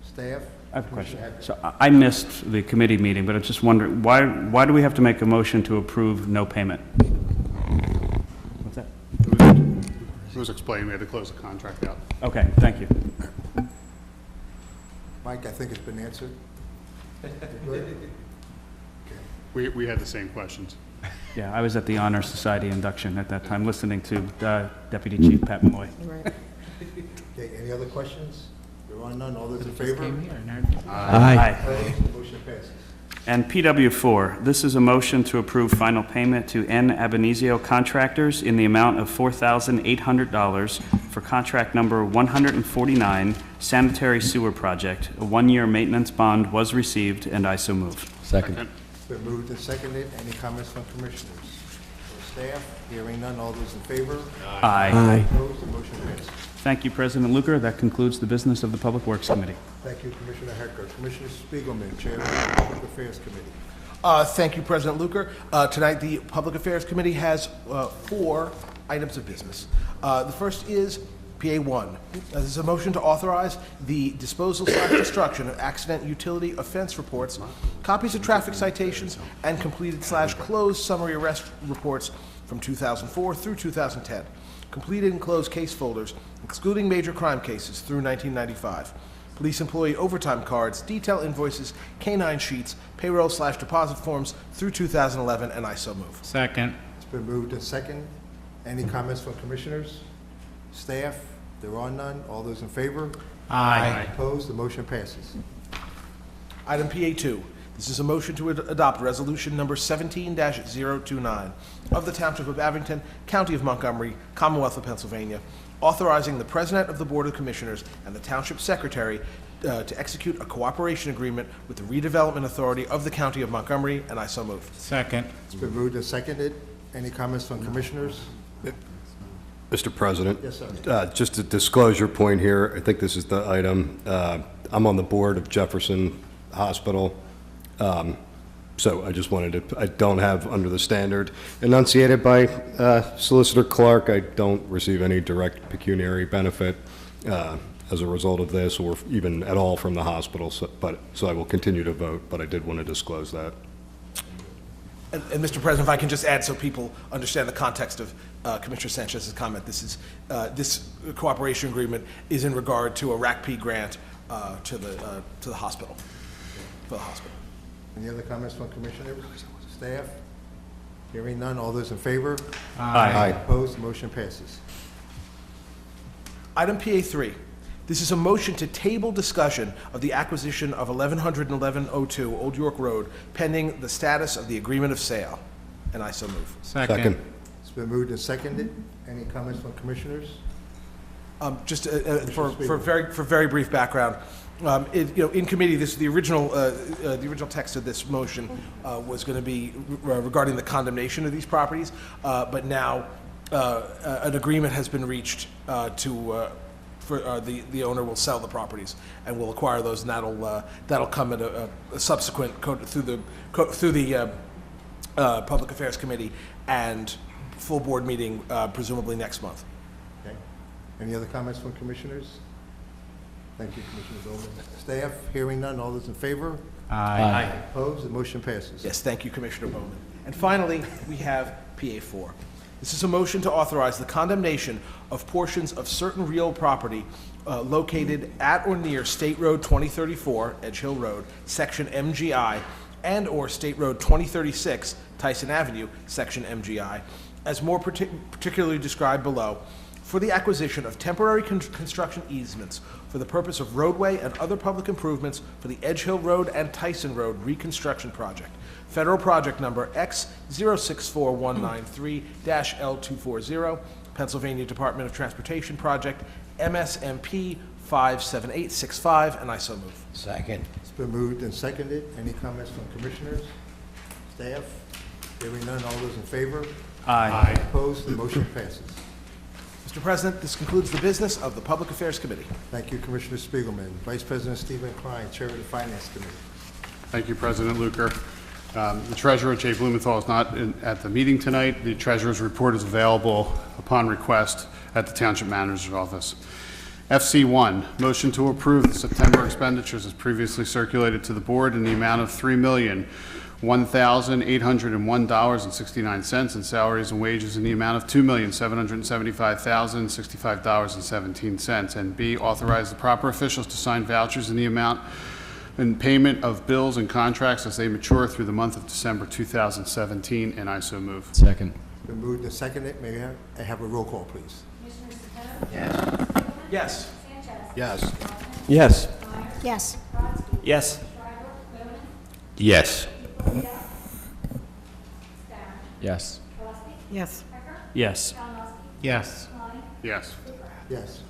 Staff? I have a question. So I missed the committee meeting, but I'm just wondering, why do we have to make a motion to approve no payment? What's that? It was explained, we had to close the contract out. Okay, thank you. Mike, I think it's been answered. We had the same questions. Yeah, I was at the Honor Society induction at that time, listening to Deputy Chief Pat Malloy. Okay, any other questions? There are none. All those in favor? Aye. Opposed? The motion passes. And PW4, this is a motion to approve final payment to N. Abenizio Contractors in the amount of $4,800 for contract number 149, Sanitary Sewer Project. A 1-year maintenance bond was received, and I so move. Second. It's been moved and seconded. Any comments from commissioners or staff? Hearing none. All those in favor? Aye. Opposed? The motion passes. Thank you, President Luker. That concludes the business of the Public Works Committee. Thank you, Commissioner Hecker. Commissioner Spiegelman, Chairman of the Public Affairs Committee. Thank you, President Luker. Tonight, the Public Affairs Committee has 4 items of business. The first is PA1. This is a motion to authorize the disposal/destruction of accident utility offense reports, copies of traffic citations, and completed/closed summary arrest reports from 2004 through 2010. Completed and closed case folders excluding major crime cases through 1995. Police employee overtime cards, detail invoices, K-9 sheets, payroll/deposit forms through 2011, and I so move. Second. It's been moved and second. Any comments from commissioners? Staff? There are none. All those in favor? Aye. Opposed? The motion passes. Item PA2. This is a motion to adopt resolution number 17-029 of the Township of Abington, County of Montgomery, Commonwealth of Pennsylvania, authorizing the President of the Board of Commissioners and the Township Secretary to execute a cooperation agreement with the Redevelopment Authority of the County of Montgomery, and I so move. Second. It's been moved and seconded. Any comments from commissioners? Mr. President? Yes, sir. Just a disclosure point here, I think this is the item. I'm on the board of Jefferson Hospital, so I just wanted to, I don't have under the standard enunciated by Solicitor Clark, I don't receive any direct pecuniary benefit as a result of this, or even at all from the hospital, so I will continue to vote, but I did want to disclose that. And Mr. President, if I can just add so people understand the context of Commissioner Sanchez's comment, this cooperation agreement is in regard to a RACP grant to the hospital, for the hospital. Any other comments from commissioners? Staff? Hearing none. All those in favor? Aye. Opposed? The motion passes. Item PA3. This is a motion to table discussion of the acquisition of 1102 Old York Road pending the status of the agreement of sale, and I so move. Second. It's been moved and seconded. Any comments from commissioners? Just for very brief background, in committee, the original text of this motion was going to be regarding the condemnation of these properties, but now an agreement has been reached for the owner will sell the properties and will acquire those, and that'll come at a subsequent through the Public Affairs Committee and full board meeting presumably next month. Okay. Any other comments from commissioners? Thank you, Commissioner Bowman. Staff? Hearing none. All those in favor? Aye. Opposed? The motion passes. Yes, thank you, Commissioner Bowman. And finally, we have PA4. This is a motion to authorize the condemnation of portions of certain real property located at or near State Road 2034, Edge Hill Road, Section MGI, and/or State Road 2036, Tyson Avenue, Section MGI, as more particularly described below, for the acquisition of temporary construction easements for the purpose of roadway and other public improvements for the Edge Hill Road and Tyson Road reconstruction project. Federal project number X064193-L240, Pennsylvania Department of Transportation project, MSMP 57865, and I so move. Second. It's been moved and seconded. Any comments from commissioners? Staff? Hearing none. All those in favor? Aye. Opposed? The motion passes. Mr. President, this concludes the business of the Public Affairs Committee. Thank you, Commissioner Spiegelman. Vice President Stephen Klein, Chair of the Finance Committee. Thank you, President Luker. The Treasurer, Jay Blumenthal, is not at the meeting tonight. The Treasurer's report is available upon request at the Township Manager's Office. FC1, motion to approve the September expenditures as previously circulated to the Board in the amount of $3,001,801.69 and salaries and wages in the amount of $2,775,065.17. And B, authorize the proper officials to sign vouchers in the amount and payment of bills and contracts as they mature through the month of December 2017, and I so move. Second. It's been moved and seconded. May I have a roll call, please? Yes. Yes. Yes. Yes. Yes. Yes. Yes. Yes. Yes. Yes. Yes. Yes.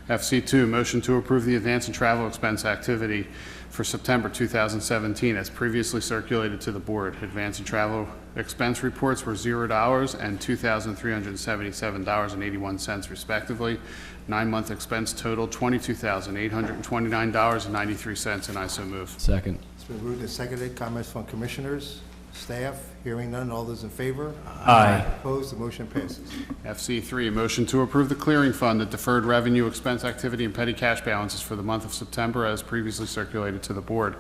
FC2, motion to approve the advance and travel expense activity for September 2017 as previously circulated to the Board. Advance and travel expense reports were $0 and $2,377.81 respectively. 9-month expense total $22,829.93, and I so move. Second. It's been moved and seconded. Comments from commissioners? Staff? Hearing none. All those in favor? Aye. Opposed? The motion passes. FC3, motion to approve the clearing fund, the deferred revenue expense activity and petty cash balances for the month of September as previously circulated to the Board.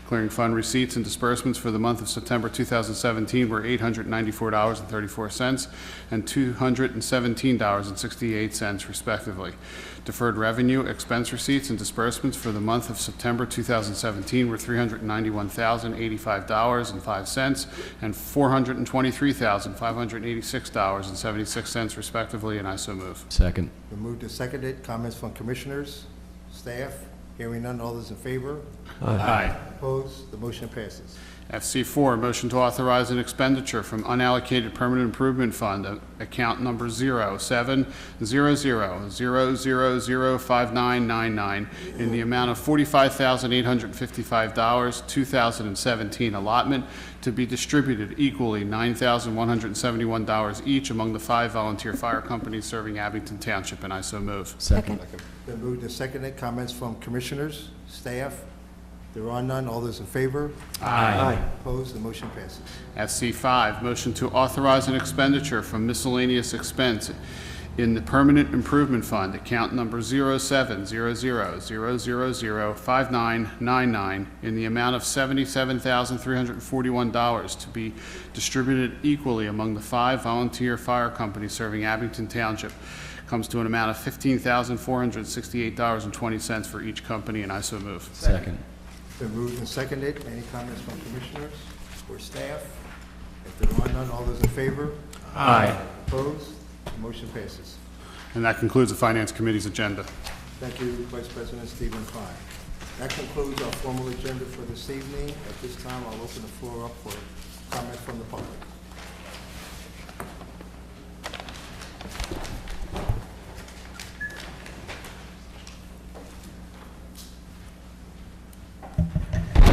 Clearing fund receipts and disbursements for the month of September 2017 were $894.34 and $217.68 respectively. Deferred revenue, expense receipts, and disbursements for the month of September 2017 were $391,085.05 and $423,586.76 respectively, and I so move. Second. Been moved and seconded. Comments from commissioners, staff? Hearing none, all those in favor? Aye. Opposed? The motion passes. FC4, motion to authorize an expenditure from unallocated permanent improvement fund, account number 070000005999, in the amount of $45,855, 2017 allotment, to be distributed equally $9,171 each among the 5 volunteer fire companies serving Abington Township, and I so move. Second. Been moved and seconded. Comments from commissioners, staff? There are none. All those in favor? Aye. Opposed? The motion passes. FC5, motion to authorize an expenditure from miscellaneous expense in the Permanent Improvement Fund, account number 070000005999, in the amount of $77,341 to be distributed equally among the 5 volunteer fire companies serving Abington Township. Comes to an amount of $15,468.20 for each company, and I so move. Second. Been moved and seconded. Any comments from commissioners or staff? If there are none, all those in favor? Aye. Opposed? The motion passes. And that concludes the Finance Committee's agenda. Thank you, Vice President Stephen Klein. That concludes our formal agenda for this evening. At this time, I'll open the floor up for comment from the public.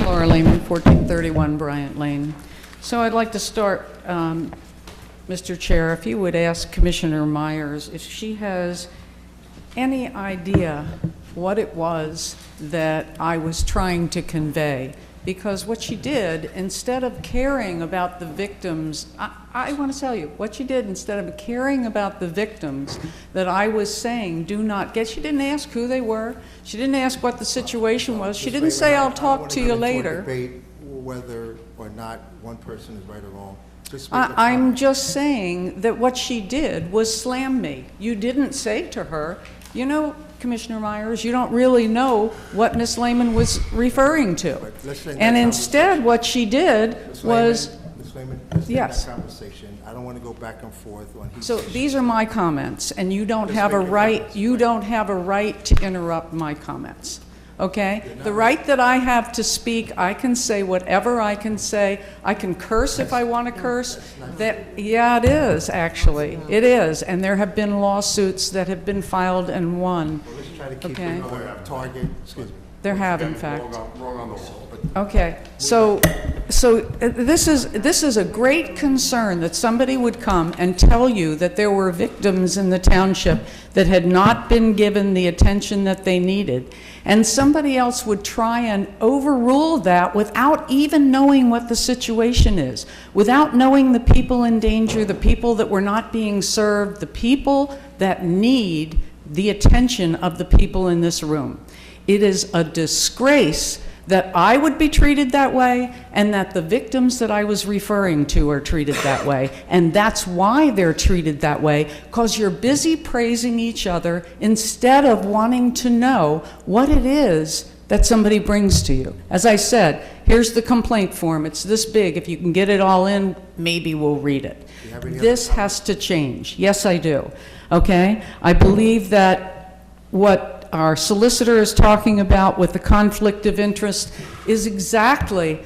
Laura Lehman, 1431 Bryant Lane. So I'd like to start, Mr. Chair, if you would ask Commissioner Myers if she has any idea what it was that I was trying to convey. Because what she did, instead of caring about the victims, I want to tell you, what she did, instead of caring about the victims that I was saying do not get, she didn't ask who they were, she didn't ask what the situation was, she didn't say, I'll talk to you later. Debate whether or not one person is right or wrong. Just make a I'm comment. just saying that what she did was slam me. You didn't say to her, you know, Commissioner Myers, you don't really know what Ms. Lehman was referring to. let's end And that instead, what she did Ms. was, Ms. Lehman, let's end yes. that conversation. I don't want to go back and forth on he So said, these are my comments, and you don't Just have a make your right, comments. you don't have a right to interrupt my comments, okay? The right that I have to speak, I can say whatever I can say. I can curse if I want to curse. Yeah, it is, actually. It is, and there have been lawsuits that have been filed and won. well, let's try to keep Okay. it on target. Excuse me. There have, in fact. Wrong on the wall. Okay, so this is a great concern that somebody would come and tell you that there were victims in the township that had not been given the attention that they needed, and somebody else would try and overrule that without even knowing what the situation is, without knowing the people in danger, the people that were not being served, the people that need the attention of the people in this room. It is a disgrace that I would be treated that way and that the victims that I was referring to are treated that way. And that's why they're treated that way, because you're busy praising each other instead of wanting to know what it is that somebody brings to you. As I said, here's the complaint form. It's this big. If you can get it all in, maybe we'll read it. This has to change. Yes, I do. Okay? I believe that what our solicitor is talking about with the conflict of interest is exactly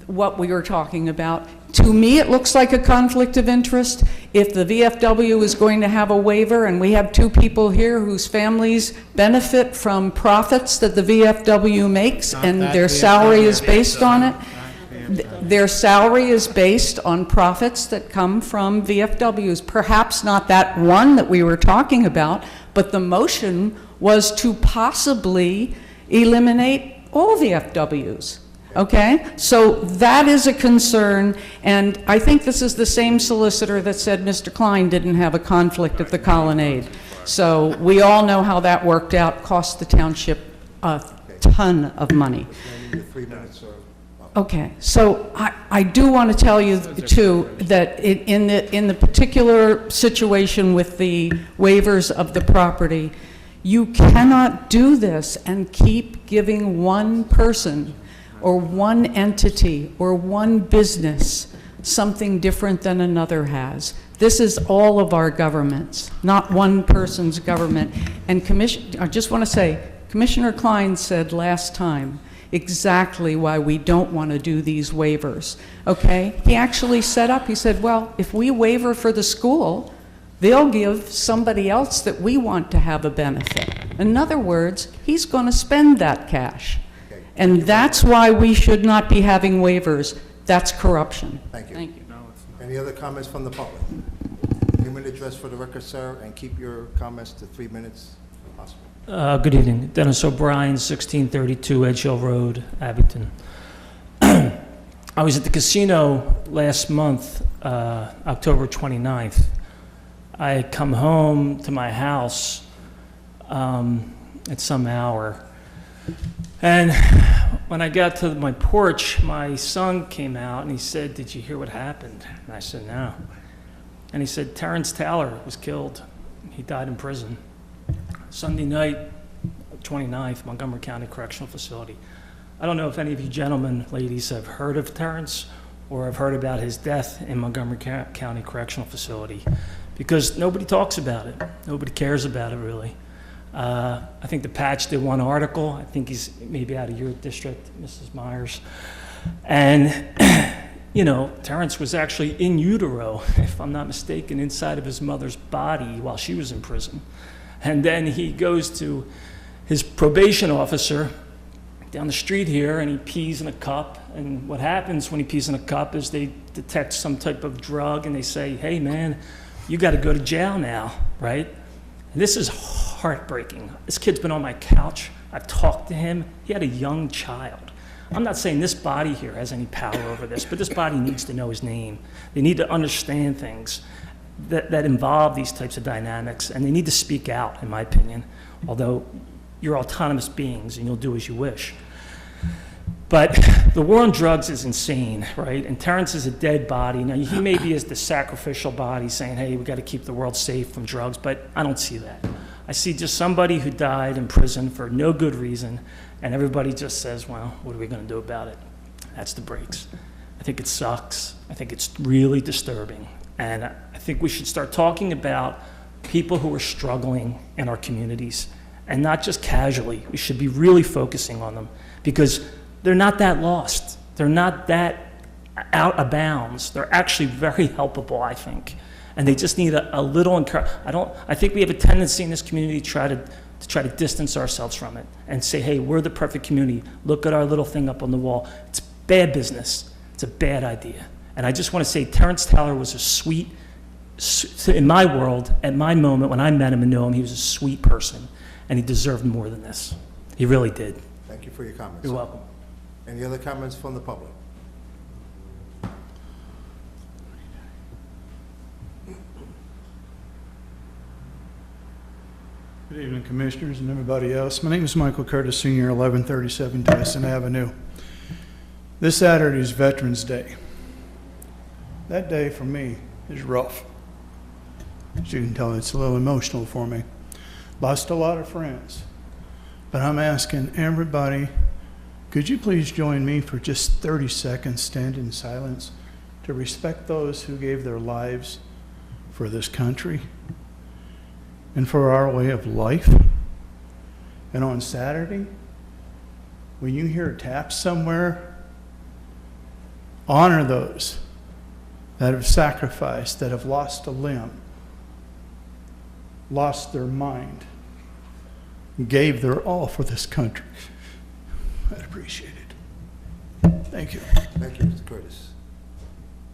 what we were talking about. To me, it looks like a conflict of interest. If the VFW is going to have a waiver, and we have 2 people here whose families benefit from profits that the VFW makes, and their salary is based on it, their salary is based on profits that come from VFWs. Perhaps not that one that we were talking about, but the motion was to possibly eliminate all VFWs, okay? So that is a concern, and I think this is the same solicitor that said Mr. Klein didn't have a conflict at the Colonnade. So we all know how that worked out, cost the township a ton of money. Your 3 minutes are Okay, so I do want to tell you, too, that in the particular situation with the waivers of the property, you cannot do this and keep giving one person or one entity or one business something different than another has. This is all of our governments, not one person's government. And I just want to say, Commissioner Klein said last time exactly why we don't want to do these waivers, okay? He actually set up, he said, well, if we waiver for the school, they'll give somebody else that we want to have a benefit. In other words, he's going to spend that cash. And that's why we should not be having waivers. That's corruption. Thank you. Thank you. Any other comments from the public? 3-minute address for the record, sir, and keep your comments to 3 minutes if possible. Good evening. Dennis O'Brien, 1632 Edge Hill Road, Abington. I was at the casino last month, October 29th. I had come home to my house at some hour, and when I got to my porch, my son came out and he said, "Did you hear what happened?" And I said, "No." And he said, "Terrence Taylor was killed. He died in prison. Sunday night, 29th, Montgomery County Correctional Facility." I don't know if any of you gentlemen, ladies, have heard of Terrence or have heard about his death in Montgomery County Correctional Facility, because nobody talks about it. Nobody cares about it, really. I think the Patch did one article. I think he's maybe out of your district, Mrs. Myers. And, you know, Terrence was actually in utero, if I'm not mistaken, inside of his mother's body while she was in prison. And then he goes to his probation officer down the street here, and he pees in a cup. And what happens when he pees in a cup is they detect some type of drug, and they say, "Hey, man, you got to go to jail now," right? And this is heartbreaking. This kid's been on my couch. I've talked to him. He had a young child. I'm not saying this body here has any power over this, but this body needs to know his name. They need to understand things that involve these types of dynamics, and they need to speak out, in my opinion, although you're autonomous beings and you'll do as you wish. But the war on drugs is insane, right? And Terrence is a dead body. Now, he maybe is the sacrificial body saying, "Hey, we got to keep the world safe from drugs," but I don't see that. I see just somebody who died in prison for no good reason, and everybody just says, "Well, what are we going to do about it?" That's the breaks. I think it sucks. I think it's really disturbing. And I think we should start talking about people who are struggling in our communities, and not just casually. We should be really focusing on them, because they're not that lost. They're not that out of bounds. They're actually very helpable, I think. And they just need a little encouragement. I think we have a tendency in this community to try to distance ourselves from it and say, "Hey, we're the perfect community. Look at our little thing up on the wall." It's bad business. It's a bad idea. And I just want to say Terrence Taylor was a sweet, in my world, at my moment when I met him and knew him, he was a sweet person, and he deserved more than this. He really did. Thank you for your comments. You're welcome. Any other comments from the public? Good evening, Commissioners and everybody else. My name is Michael Curtis, Sr., 1137 Tyson Avenue. This Saturday is Veterans Day. That day for me is rough. As you can tell, it's a little emotional for me. Lost a lot of friends. But I'm asking everybody, could you please join me for just 30 seconds, stand in silence, to respect those who gave their lives for this country and for our way of life? And on Saturday, when you hear taps somewhere, honor those that have sacrificed, that have lost a limb, lost their mind, gave their all for this country. I'd appreciate it. Thank you. Thank you, Mr. Curtis.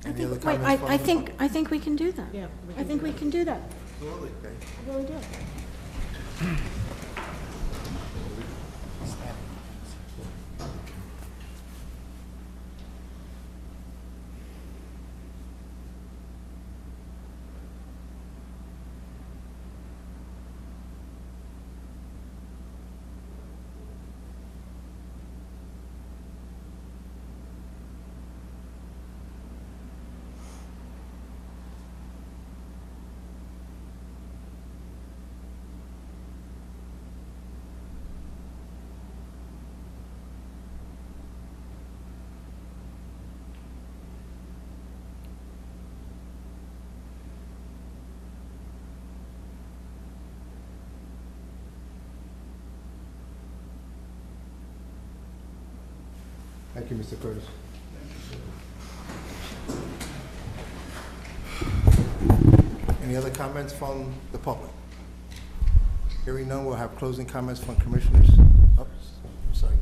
Any other comments from the public? I think we can do that. Yeah, I think we can do that. Absolutely. Okay. I really do. Thank you, Mr. Curtis. Any other comments from the public? Hearing none, we'll have closing comments from commissioners. Oh, sorry,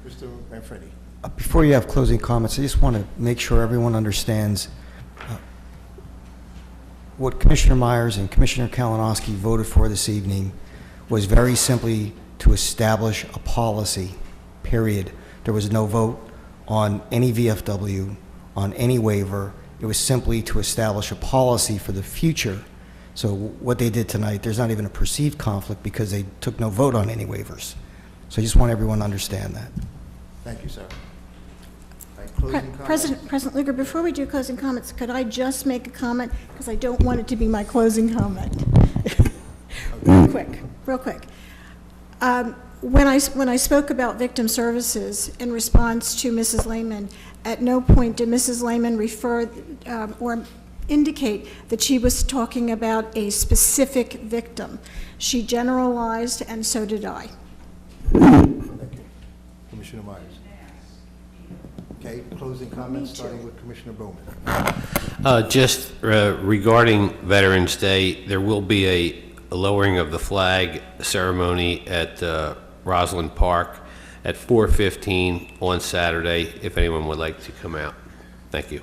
Mr. Manfredi. Before you have closing comments, I just want to make sure everyone understands what Commissioner Myers and Commissioner Kalinowski voted for this evening was very simply to establish a policy, period. There was no vote on any VFW, on any waiver. It was simply to establish a policy for the future. So what they did tonight, there's not even a perceived conflict because they took no vote on any waivers. So I just want everyone to understand that. Thank you, sir. Closing comments? President Lugar, before we do closing comments, could I just make a comment? Because I don't want it to be my closing comment. Real quick. When I spoke about victim services in response to Mrs. Lehman, at no point did Mrs. Lehman refer or indicate that she was talking about a specific victim. She generalized, and so did I. Thank you. Commissioner Myers. Okay, closing comments, starting with Commissioner Bowman. Just regarding Veterans Day, there will be a lowering of the flag ceremony at Rosalind Park at 4:15 on Saturday, if anyone would like to come out. Thank you.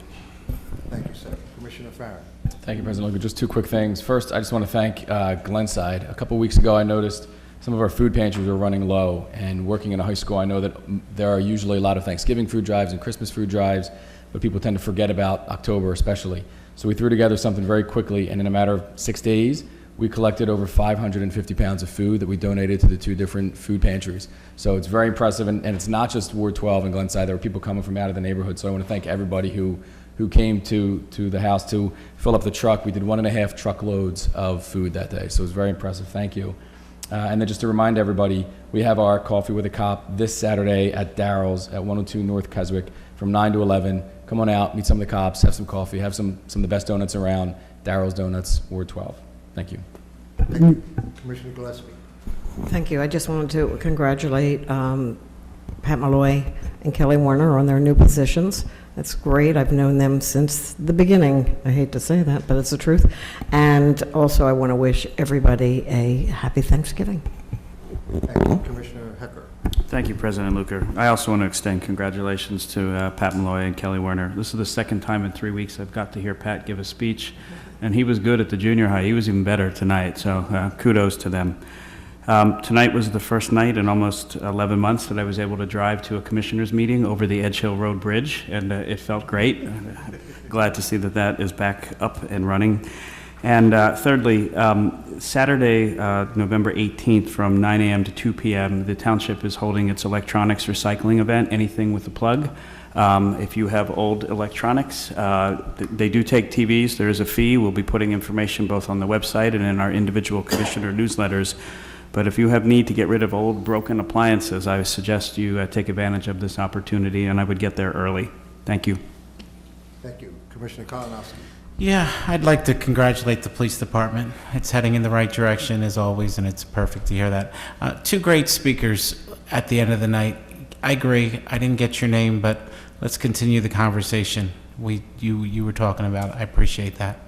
Thank you, sir. Commissioner Farron. Thank you, President Lugar. Just two quick things. First, I just want to thank Glenside. A couple weeks ago, I noticed some of our food pantries were running low, and working in a high school, I know that there are usually a lot of Thanksgiving food drives and Christmas food drives, but people tend to forget about October especially. So we threw together something very quickly, and in a matter of 6 days, we collected over 550 pounds of food that we donated to the two different food pantries. So it's very impressive, and it's not just Ward 12 and Glenside. There were people coming from out of the neighborhood, so I want to thank everybody who came to the house to fill up the truck. We did 1.5 truckloads of food that day, so it was very impressive. Thank you. And then just to remind everybody, we have our Coffee with a Cop this Saturday at Darrell's at 102 North Keswick from 9 to 11. Come on out, meet some of the cops, have some coffee, have some of the best donuts around. Darrell's Donuts, Ward 12. Thank you. Thank you. Commissioner Gillespie. Thank you. I just wanted to congratulate Pat Malloy and Kelly Warner on their new positions. That's great. I've known them since the beginning. I hate to say that, but it's the truth. And also, I want to wish everybody a happy Thanksgiving. Thank you. Commissioner Hecker. Thank you, President Luker. I also want to extend congratulations to Pat Malloy and Kelly Werner. This is the second time in 3 weeks I've got to hear Pat give a speech, and he was good at the junior high. He was even better tonight, so kudos to them. Tonight was the first night in almost 11 months that I was able to drive to a commissioners meeting over the Edge Hill Road Bridge, and it felt great. Glad to see that that is back up and running. And thirdly, Saturday, November 18th from 9 a.m. to 2 p.m., the township is holding its electronics recycling event, Anything with a Plug. If you have old electronics, they do take TVs. There is a fee. We'll be putting information both on the website and in our individual commissioner newsletters. But if you have need to get rid of old broken appliances, I suggest you take advantage of this opportunity, and I would get there early. Thank you. Thank you. Commissioner Kalinowski. Yeah, I'd like to congratulate the police department. It's heading in the right direction as always, and it's perfect to hear that. Two great speakers at the end of the night. I agree. I didn't get your name, but let's continue the conversation you were talking about. I appreciate that.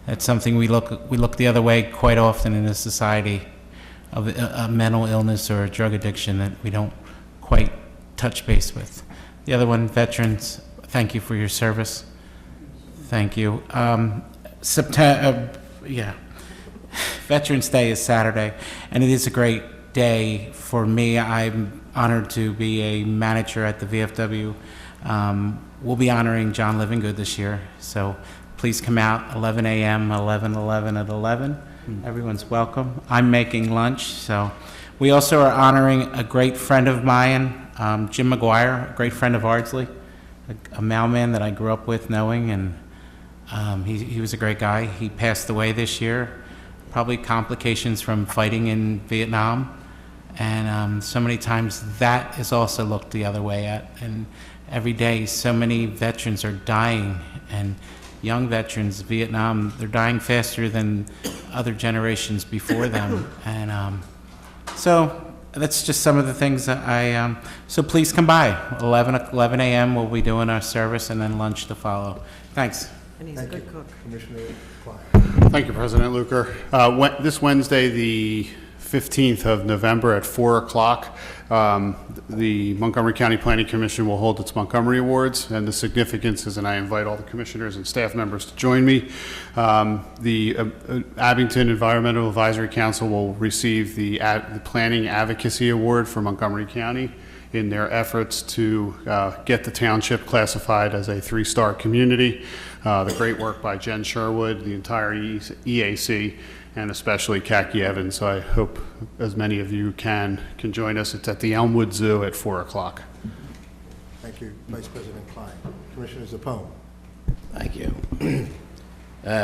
That's something we look the other way quite often in a society of a mental illness or a drug addiction that we don't quite touch base with. The other one, veterans, thank you for your service. Thank you. Veterans Day is Saturday, and it is a great day for me. I'm honored to be a manager at the VFW. We'll be honoring John Livingood this year, so please come out, 11 a.m., 11/11 at 11. Everyone's welcome. I'm making lunch, so. We also are honoring a great friend of mine, Jim McGuire, a great friend of Ardsley, a mailman that I grew up with knowing, and he was a great guy. He passed away this year, probably complications from fighting in Vietnam, and so many times that is also looked the other way at, and every day so many veterans are dying, and young veterans, Vietnam, they're dying faster than other generations before them. And so That's just some of the things that so please come by. 11 a.m. we'll be doing our service and then lunch to follow. Thanks. And he's a good cook. Commissioner Klein. Thank you, President Luker. This Wednesday, the 15th of November at 4 o'clock, the Montgomery County Planning Commission will hold its Montgomery Awards, and the significance is, and I invite all the commissioners and staff members to join me, the Abington Environmental Advisory Council will receive the Planning Advocacy Award for Montgomery County in their efforts to get the township classified as a 3-star community. The great work by Jen Sherwood, the entire EAC, and especially Khaki Evans. So I hope as many of you can join us. It's at the Elmwood Zoo at 4 o'clock. Thank you, Vice President Klein. Commissioner Zappone. Thank you.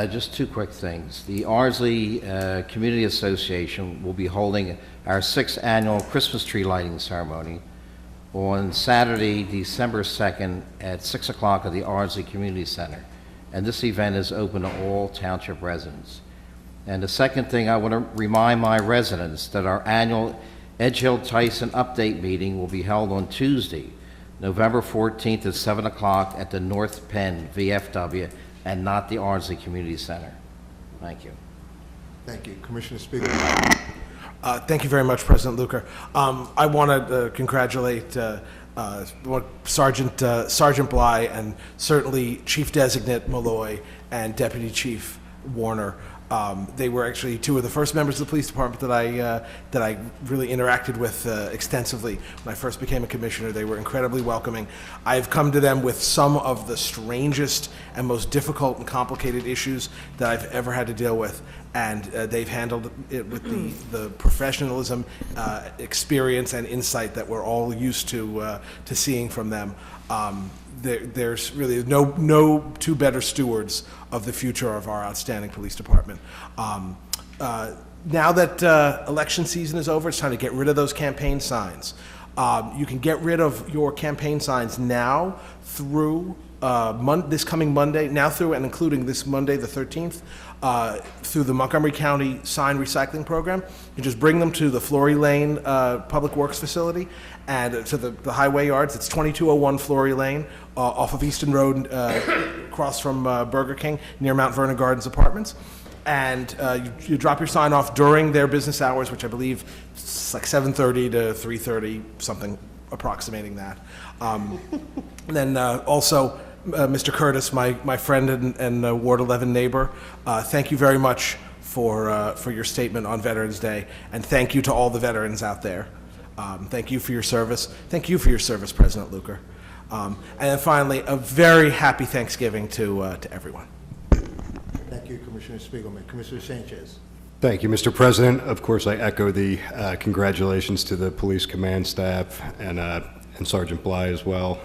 Just two quick things. The Ardsley Community Association will be holding our 6th annual Christmas tree lighting ceremony on Saturday, December 2nd at 6 o'clock at the Ardsley Community Center. And this event is open to all township residents. And the second thing, I want to remind my residents that our annual Edge Hill Tyson update meeting will be held on Tuesday, November 14th at 7 o'clock at the North Penn VFW and not the Ardsley Community Center. Thank you. Thank you. Commissioner Spiegel. Thank you very much, President Luker. I want to congratulate Sergeant Bly and certainly Chief Designate Malloy and Deputy Chief Warner. They were actually two of the first members of the police department that I really interacted with extensively when I first became a commissioner. They were incredibly welcoming. I've come to them with some of the strangest and most difficult and complicated issues that I've ever had to deal with, and they've handled it with the professionalism, experience, and insight that we're all used to seeing from them. There's really no two better stewards of the future of our outstanding police department. Now that election season is over, it's time to get rid of those campaign signs. You can get rid of your campaign signs now through this coming Monday, now through and including this Monday, the 13th, through the Montgomery County Sign Recycling Program. You just bring them to the Flory Lane Public Works Facility and to the highway yards. It's 2201 Flory Lane off of Easton Road, across from Burger King, near Mount Vernon Gardens Apartments. And you drop your sign off during their business hours, which I believe is like 7:30 to 3:30, something approximating that. And then also, Mr. Curtis, my friend and Ward 11 neighbor, thank you very much for your statement on Veterans Day, and thank you to all the veterans out there. Thank you for your service. Thank you for your service, President Luker. And then finally, a very happy Thanksgiving to everyone. Thank you, Commissioner Spiegelman. Commissioner Sanchez. Thank you, Mr. President. Of course, I echo the congratulations to the police command staff and Sergeant Bly as well.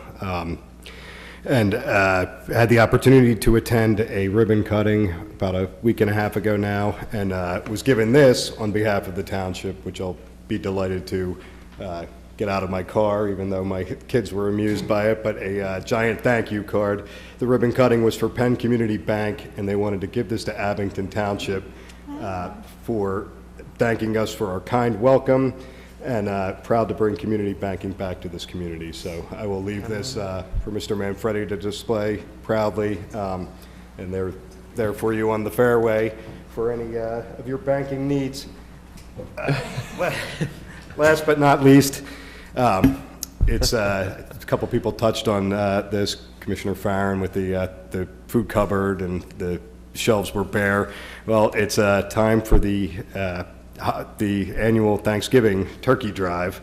And had the opportunity to attend a ribbon cutting about a week and a half ago now, and was given this on behalf of the township, which I'll be delighted to get out of my car, even though my kids were amused by it, but a giant thank you card. The ribbon cutting was for Penn Community Bank, and they wanted to give this to Abington Township for thanking us for our kind welcome, and proud to bring community banking back to this community. So I will leave this for Mr. Manfredi to display proudly, and they're there for you on the fairway for any of your banking needs. Last but not least, it's a couple people touched on this, Commissioner Farron, with the food cupboard and the shelves were bare. Well, it's time for the annual Thanksgiving turkey drive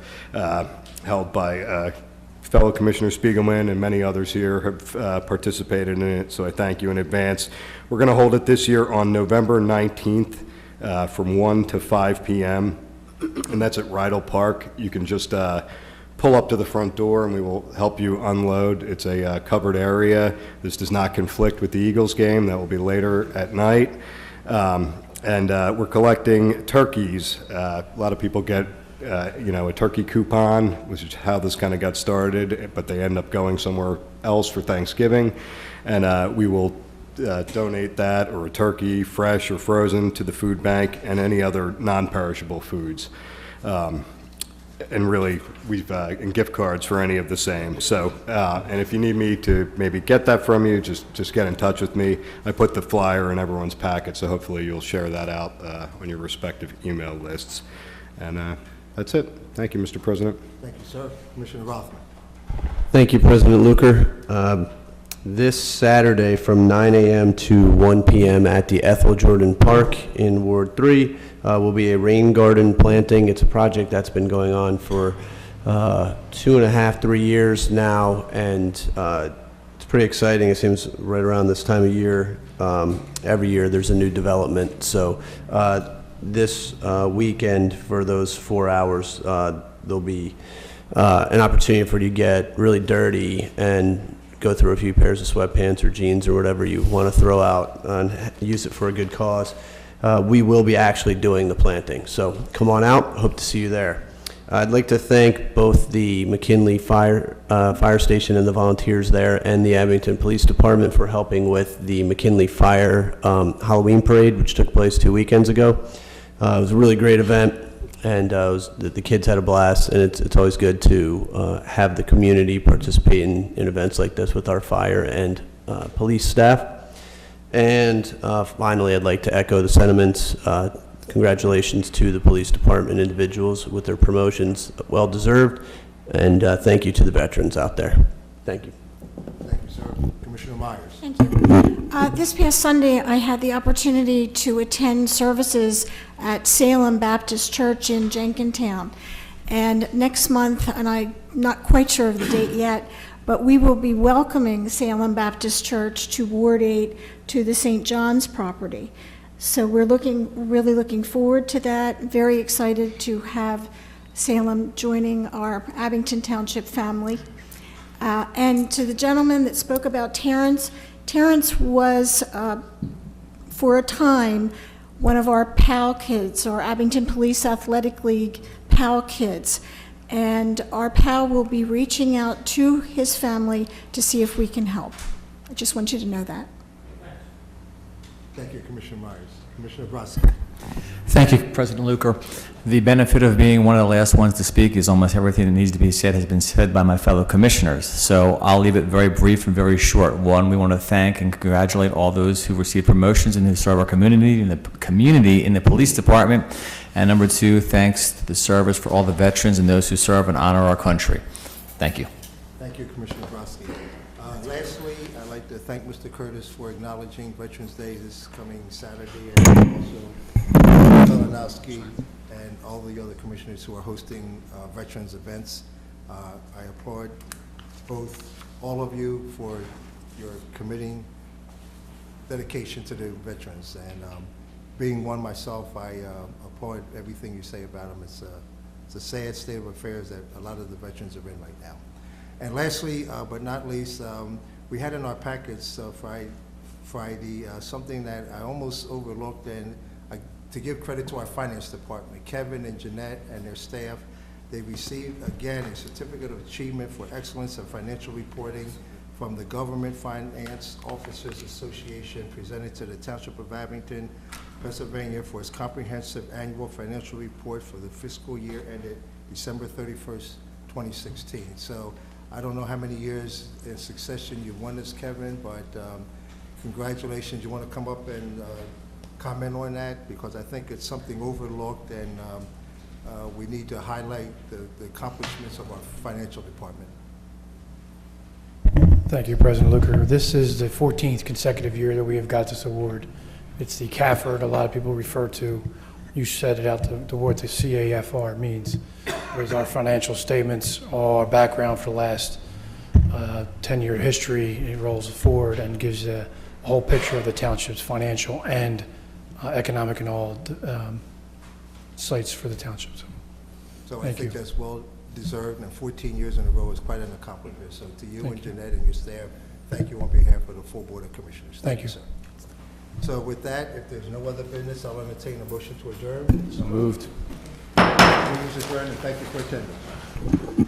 held by fellow Commissioner Spiegelman and many others here have participated in it, so I thank you in advance. We're going to hold it this year on November 19th from 1 to 5 p.m., and that's at Rydell Park. You can just pull up to the front door and we will help you unload. It's a covered area. This does not conflict with the Eagles game. That will be later at night. And we're collecting turkeys. A lot of people get, a turkey coupon, which is how this kind of got started, but they end up going somewhere else for Thanksgiving. And we will donate that or a turkey, fresh or frozen, to the food bank and any other non-perishable foods. and really, we've, and gift cards for any of the same. So, and if you need me to maybe get that from you, just get in touch with me. I put the flyer in everyone's packet, so hopefully you'll share that out on your respective email lists. And that's it. Thank you, Mr. President. Thank you, sir. Commissioner Rothman. Thank you, President Luker. This Saturday from 9 a.m. to 1 p.m. at the Ethel Jordan Park in Ward 3 will be a rain garden planting. It's a project that's been going on for 2.5, 3 years now, and it's pretty exciting. It seems right around this time of year, every year there's a new development. So this weekend, for those 4 hours, there'll be an opportunity for you to get really dirty and go through a few pairs of sweatpants or jeans or whatever you want to throw out and use it for a good cause. We will be actually doing the planting. So come on out. Hope to see you there. I'd like to thank both the McKinley Fire Station and the volunteers there and the Abington Police Department for helping with the McKinley Fire Halloween Parade, which took place 2 weekends ago. It was a really great event. And the kids had a blast, and it's always good to have the community participate in events like this with our fire and police staff. And finally, I'd like to echo the sentiments. Congratulations to the police department individuals with their promotions, well deserved, and thank you to the veterans out there. Thank you. Thank you, sir. Commissioner Myers. Thank you. This past Sunday, I had the opportunity to attend services at Salem Baptist Church in Jenkintown. And next month, and I'm not quite sure of the date yet, but we will be welcoming Salem Baptist Church to Ward 8 to the St. John's property. So we're really looking forward to that. Very excited to have Salem joining our Abington Township family. And to the gentleman that spoke about Terrence, Terrence was, for a time, one of our PAL kids, our Abington Police Athletic League PAL kids. And our PAL will be reaching out to his family to see if we can help. I just want you to know that. Thank you, Commissioner Myers. Commissioner Brodsky. Thank you, President Luker. The benefit of being one of the last ones to speak is almost everything that needs to be said has been said by my fellow commissioners. So I'll leave it very brief and very short. One, we want to thank and congratulate all those who received promotions and who serve our community in the police department. And number two, thanks to the service for all the veterans and those who serve and honor our country. Thank you. Thank you, Commissioner Brodsky. Lastly, I'd like to thank Mr. Curtis for acknowledging Veterans Day this coming Saturday, and also Kalinowski and all the other commissioners who are hosting veterans events. I applaud all of you for your committing dedication to the veterans. And being one myself, I applaud everything you say about them. It's a sad state of affairs that a lot of the veterans are in right now. And lastly, but not least, we had in our packets Friday something that I almost overlooked, and to give credit to our finance department, Kevin and Jeanette and their staff, they received, again, a certificate of achievement for excellence in financial reporting from the Government Finance Officers Association, presented to the Township of Abington, Pennsylvania, for its comprehensive annual financial report for the fiscal year ended December 31st, 2016. So I don't know how many years in succession you've won this, Kevin, but congratulations. You want to come up and comment on that? Because I think it's something overlooked, and we need to highlight the accomplishments of our financial department. Thank you, President Luker. This is the 14th consecutive year that we have got this award. It's the CAFR, a lot of people refer to. You said it out, the word the CAFR means. Whereas our financial statements, all our background for the last 10-year history, it rolls forward and gives a whole picture of the township's financial and economic and all sites for the township. So I think that's well deserved, and 14 years in a row is quite an accomplishment. So to you and Jeanette and your staff, thank you on behalf of the full Board of Commissioners. Thank you, sir. So with that, if there's no other business, I'll entertain a motion to adjourn. So moved. Meeting is adjourned, and thank you for attending.